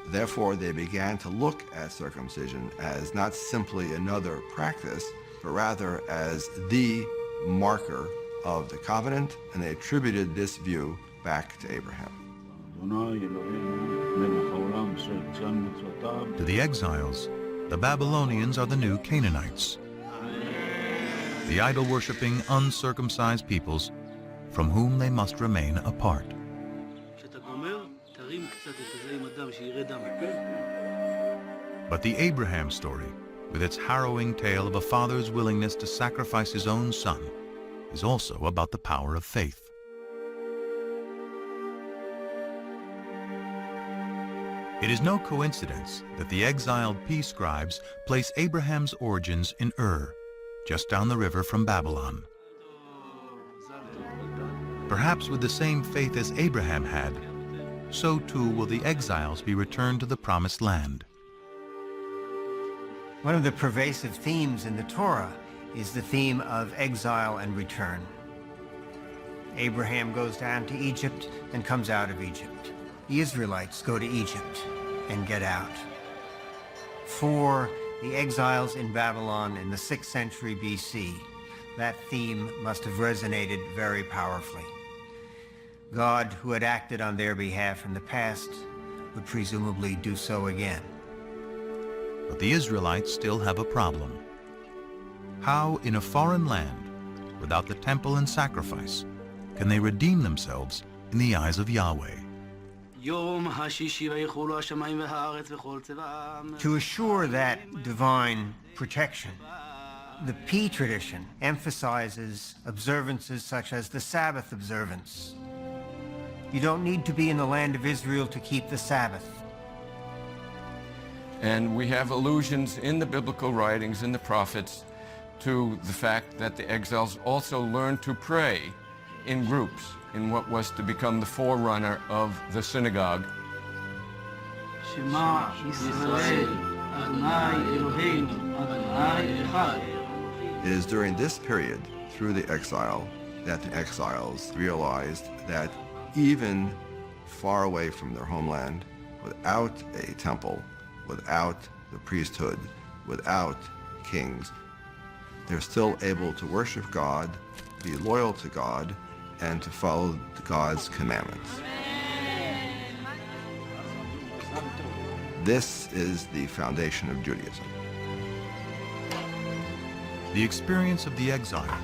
Speaker 18: Therefore, they began to look at circumcision as not simply another practice, but rather as the marker of the covenant, and they attributed this view back to Abraham.
Speaker 1: To the exiles, the Babylonians are the new Canaanites, the idol-worshipping, uncircumcised peoples from whom they must remain apart. But the Abraham story, with its harrowing tale of a father's willingness to sacrifice his own son, is also about the power of faith. It is no coincidence that the exiled P scribes place Abraham's origins in Ur, just down the river from Babylon. Perhaps with the same faith as Abraham had, so too will the exiles be returned to the promised land.
Speaker 17: One of the pervasive themes in the Torah is the theme of exile and return. Abraham goes down to Egypt and comes out of Egypt. The Israelites go to Egypt and get out. For the exiles in Babylon in the 6th century BC, that theme must have resonated very powerfully. God, who had acted on their behalf in the past, would presumably do so again.
Speaker 1: But the Israelites still have a problem. How, in a foreign land, without the temple and sacrifice, can they redeem themselves in the eyes of Yahweh?
Speaker 17: To assure that divine protection, the P tradition emphasizes observances such as the Sabbath observance. You don't need to be in the land of Israel to keep the Sabbath.
Speaker 7: And we have allusions in the biblical writings, in the prophets, to the fact that the exiles also learned to pray in groups in what was to become the forerunner of the synagogue.
Speaker 21: Shema Yisrael, Adonai Eloheinu, Adonai Echad.
Speaker 18: It is during this period, through the exile, that the exiles realized that even far away from their homeland, without a temple, without the priesthood, without kings, they're still able to worship God, be loyal to God, and to follow God's commandments. This is the foundation of Judaism.
Speaker 1: The experience of the exile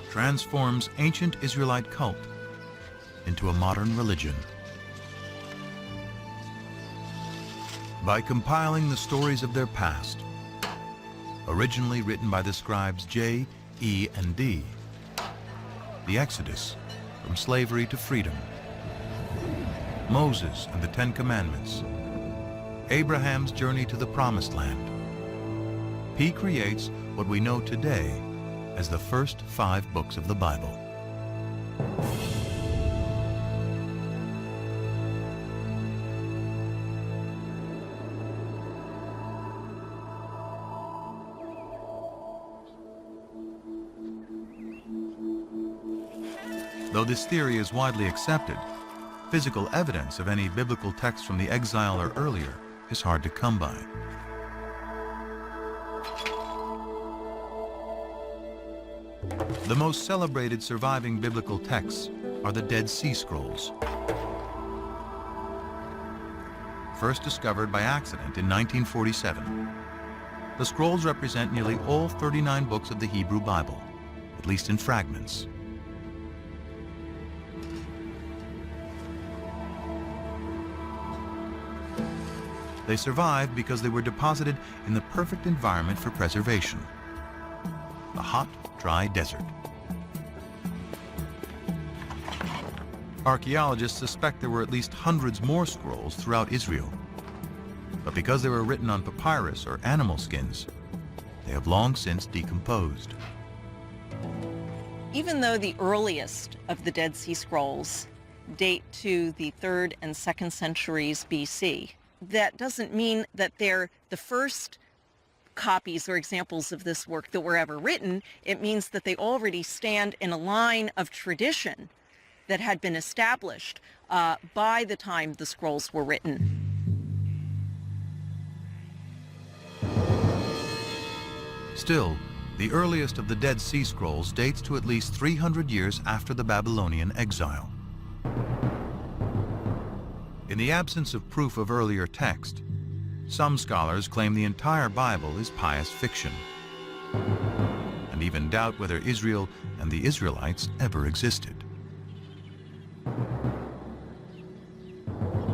Speaker 1: transforms ancient Israelite cult into a modern religion. By compiling the stories of their past, originally written by the scribes J, E, and D, the Exodus from slavery to freedom, Moses and the Ten Commandments, Abraham's journey to the Promised Land, P creates what we know today as the first 5 books of the Bible. Though this theory is widely accepted, physical evidence of any biblical text from the exile or earlier is hard to come by. The most celebrated surviving biblical texts are the Dead Sea Scrolls. First discovered by accident in 1947, the scrolls represent nearly all 39 books of the Hebrew Bible, at least in fragments. They survived because they were deposited in the perfect environment for preservation, the hot, dry desert. Archaeologists suspect there were at least hundreds more scrolls throughout Israel, but because they were written on papyrus or animal skins, they have long since decomposed.
Speaker 22: Even though the earliest of the Dead Sea Scrolls date to the 3rd and 2nd centuries BC, that doesn't mean that they're the first copies or examples of this work that were ever written. It means that they already stand in a line of tradition that had been established by the time the scrolls were written.
Speaker 1: Still, the earliest of the Dead Sea Scrolls dates to at least 300 years after the Babylonian exile. In the absence of proof of earlier text, some scholars claim the entire Bible is pious fiction, and even doubt whether Israel and the Israelites ever existed.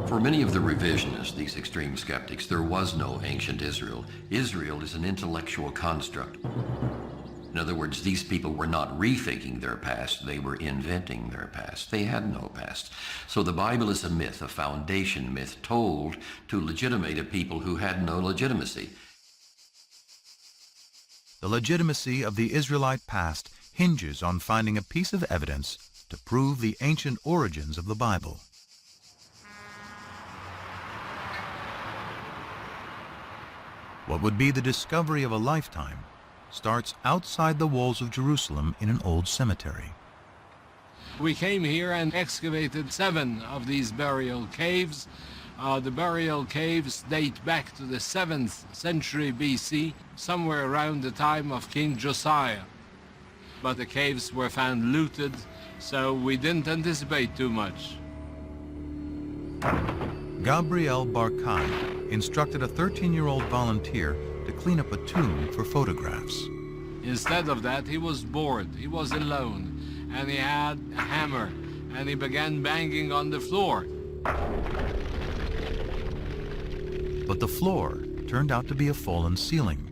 Speaker 2: For many of the revisionists, these extreme skeptics, there was no ancient Israel. Israel is an intellectual construct. In other words, these people were not rethinking their past, they were inventing their past. They had no past. So the Bible is a myth, a foundation myth, told to legitimate a people who had no legitimacy.
Speaker 1: The legitimacy of the Israelite past hinges on finding a piece of evidence to prove the ancient origins of the Bible. What would be the discovery of a lifetime starts outside the walls of Jerusalem in an old cemetery.
Speaker 10: We came here and excavated 7 of these burial caves. The burial caves date back to the 7th century BC, somewhere around the time of King Josiah. But the caves were found looted, so we didn't anticipate too much.
Speaker 1: Gabriel Barkai instructed a 13-year-old volunteer to clean up a tomb for photographs.
Speaker 10: Instead of that, he was bored, he was alone, and he had a hammer, and he began banging on the floor.
Speaker 1: But the floor turned out to be a fallen ceiling.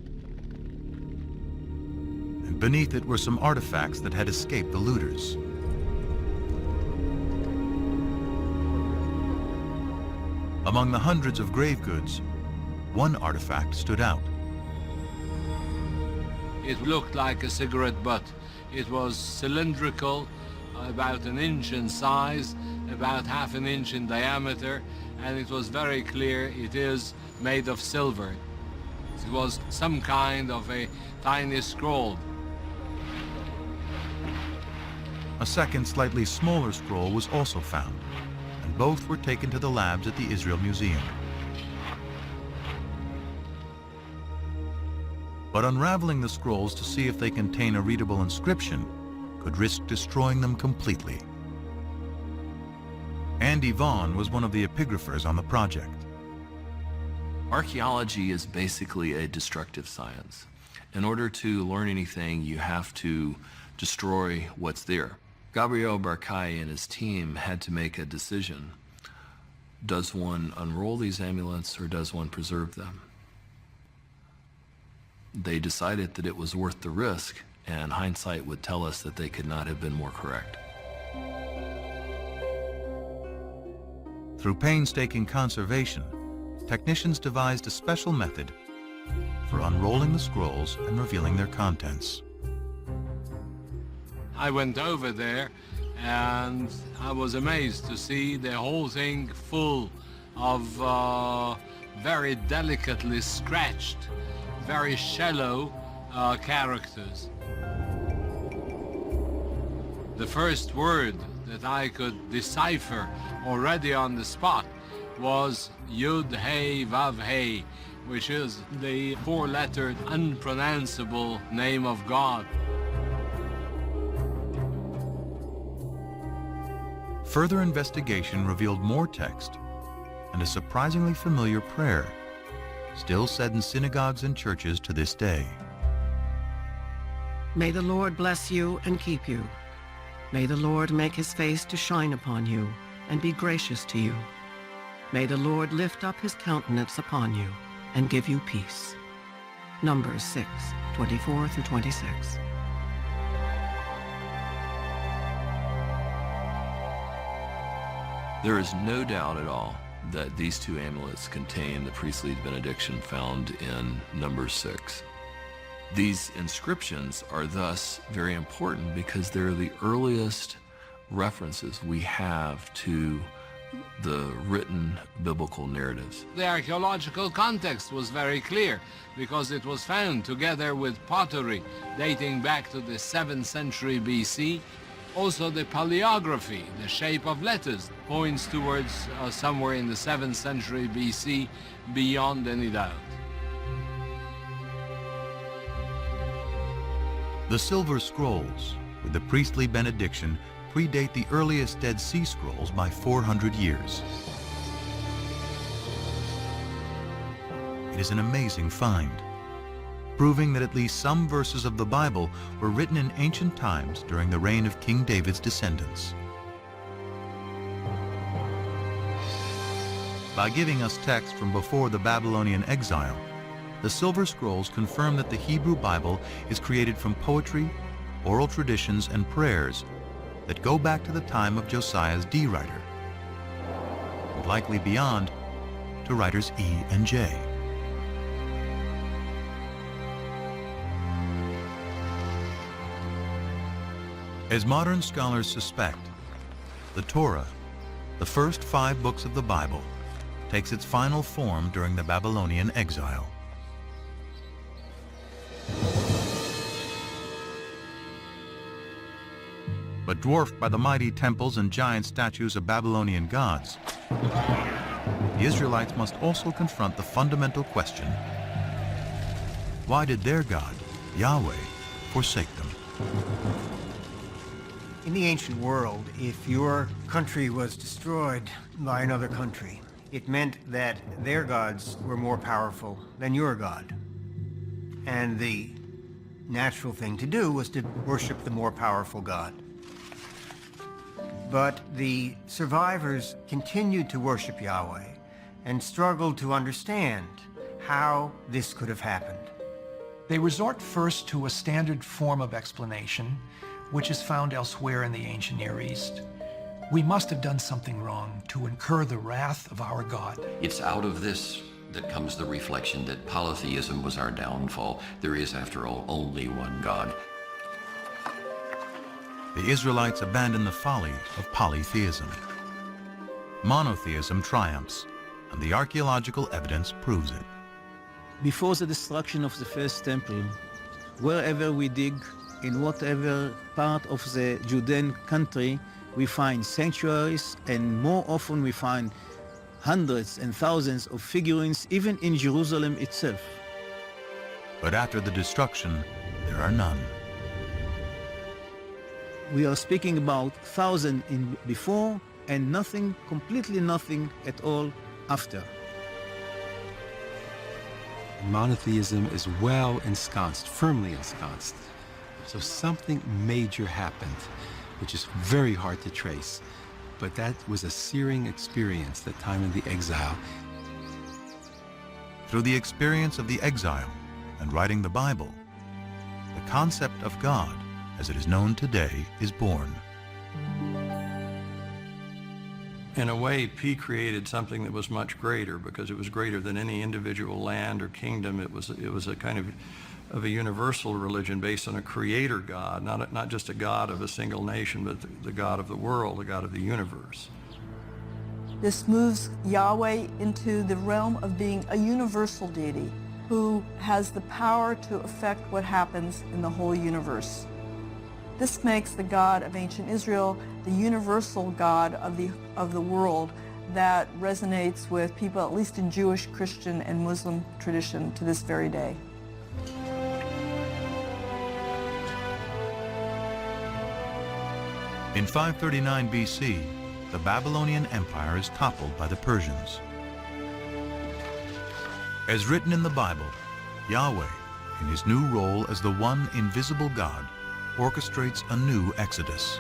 Speaker 1: And beneath it were some artifacts that had escaped the looters. Among the hundreds of grave goods, one artifact stood out.
Speaker 10: It looked like a cigarette butt. It was cylindrical, about 1 inch in size, about ½ an inch in diameter, and it was very clear it is made of silver. It was some kind of a tiny scroll.
Speaker 1: A second, slightly smaller scroll was also found, and both were taken to the labs at the Israel Museum. But unraveling the scrolls to see if they contain a readable inscription could risk destroying them completely. Andy Vaughn was one of the epigraphers on the project.
Speaker 11: Archaeology is basically a destructive science. In order to learn anything, you have to destroy what's there. Gabriel Barkai and his team had to make a decision. Does one unroll these amulets or does one preserve them? They decided that it was worth the risk, and hindsight would tell us that they could not have been more correct.
Speaker 1: Through painstaking conservation, technicians devised a special method for unrolling the scrolls and revealing their contents.
Speaker 10: I went over there and I was amazed to see the whole thing full of very delicately scratched, very shallow characters. The first word that I could decipher already on the spot was Yud Hey Vav Hey, which is the 4-lettered unpronounceable name of God.
Speaker 1: Further investigation revealed more text and a surprisingly familiar prayer, still said in synagogues and churches to this day.
Speaker 15: May the Lord bless you and keep you. May the Lord make his face to shine upon you and be gracious to you. May the Lord lift up his countenance upon you and give you peace. Numbers 6:24-26.
Speaker 11: There is no doubt at all that these 2 amulets contain the priestly benediction found in Numbers 6. These inscriptions are thus very important because they're the earliest references we have to the written biblical narratives.
Speaker 10: The archaeological context was very clear because it was found together with pottery dating back to the 7th century BC. Also the paleography, the shape of letters, points towards somewhere in the 7th century BC beyond any doubt.
Speaker 1: The Silver Scrolls, with the priestly benediction, predate the earliest Dead Sea Scrolls by 400 years. It is an amazing find, proving that at least some verses of the Bible were written in ancient times during the reign of King David's descendants. By giving us text from before the Babylonian exile, the Silver Scrolls confirm that the Hebrew Bible is created from poetry, oral traditions, and prayers that go back to the time of Josiah's D writer, and likely beyond to writers E and J. As modern scholars suspect, the Torah, the first 5 books of the Bible, takes its final form during the Babylonian exile. But dwarfed by the mighty temples and giant statues of Babylonian gods, the Israelites must also confront the fundamental question: why did their God, Yahweh, forsake them?
Speaker 17: In the ancient world, if your country was destroyed by another country, it meant that their gods were more powerful than your God. And the natural thing to do was to worship the more powerful God. But the survivors continued to worship Yahweh and struggled to understand how this could have happened.
Speaker 14: They resort first to a standard form of explanation, which is found elsewhere in the ancient Near East. We must have done something wrong to incur the wrath of our God.
Speaker 2: It's out of this that comes the reflection that polytheism was our downfall. There is, after all, only one God.
Speaker 1: The Israelites abandon the folly of polytheism. Monotheism triumphs, and the archaeological evidence proves it.
Speaker 21: Before the destruction of the first temple, wherever we dig, in whatever part of the Judean country, we find sanctuaries, and more often we find hundreds and thousands of figurines, even in Jerusalem itself.
Speaker 1: But after the destruction, there are none.
Speaker 21: We are speaking about 1,000 in before and nothing, completely nothing at all after.
Speaker 8: Monotheism is well ensconced, firmly ensconced. So something major happened, which is very hard to trace. But that was a searing experience, the time of the exile.
Speaker 1: Through the experience of the exile and writing the Bible, the concept of God, as it is known today, is born.
Speaker 9: In a way, P created something that was much greater, because it was greater than any individual land or kingdom. It was a kind of a universal religion based on a creator God, not just a God of a single nation, but the God of the world, the God of the universe.
Speaker 20: This moves Yahweh into the realm of being a universal deity who has the power to affect what happens in the whole universe. This makes the God of ancient Israel the universal God of the world that resonates with people, at least in Jewish, Christian, and Muslim tradition to this very day.
Speaker 1: In 539 BC, the Babylonian Empire is toppled by the Persians. As written in the Bible, Yahweh, in his new role as the one invisible God, orchestrates a new exodus.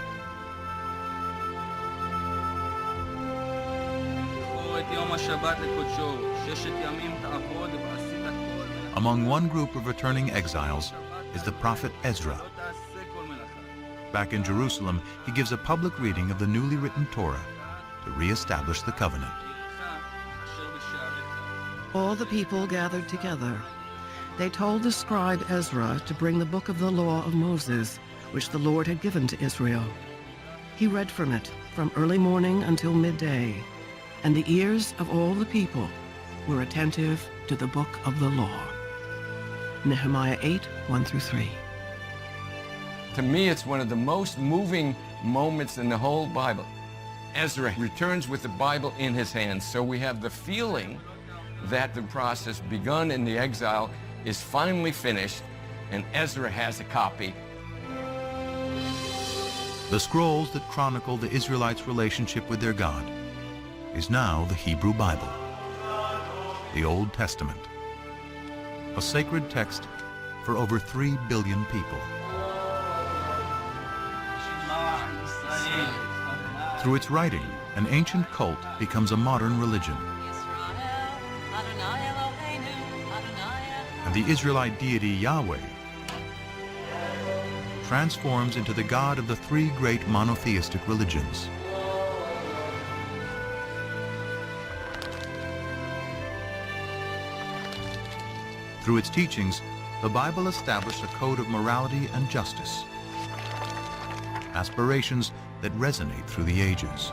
Speaker 1: Among one group of returning exiles is the prophet Ezra. Back in Jerusalem, he gives a public reading of the newly written Torah to re-establish the covenant.
Speaker 15: All the people gathered together. They told the scribe Ezra to bring the book of the law of Moses, which the Lord had given to Israel. He read from it from early morning until midday, and the ears of all the people were attentive to the book of the law. Nehemiah 8, 1-3.
Speaker 7: To me, it's one of the most moving moments in the whole Bible. Ezra returns with the Bible in his hands, so we have the feeling that the process begun in the exile is finally finished, and Ezra has a copy.
Speaker 1: The scrolls that chronicle the Israelites' relationship with their God is now the Hebrew Bible, the Old Testament, a sacred text for over 3 billion people. Through its writing, an ancient cult becomes a modern religion. And the Israelite deity Yahweh transforms into the God of the 3 great monotheistic religions. Through its teachings, the Bible established a code of morality and justice, aspirations that resonate through the ages.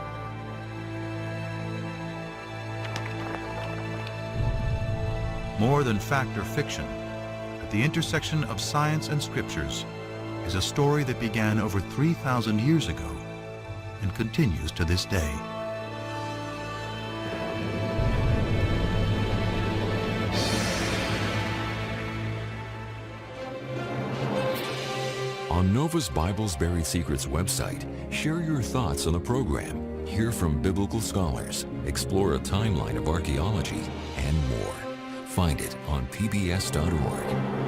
Speaker 1: More than fact or fiction, at the intersection of science and scriptures is a story that began over 3,000 years ago and continues to this day.
Speaker 12: On Novus Bible's Buried Secrets website, share your thoughts on the program, hear from biblical scholars, explore a timeline of archaeology, and more. Find it on pbs.org.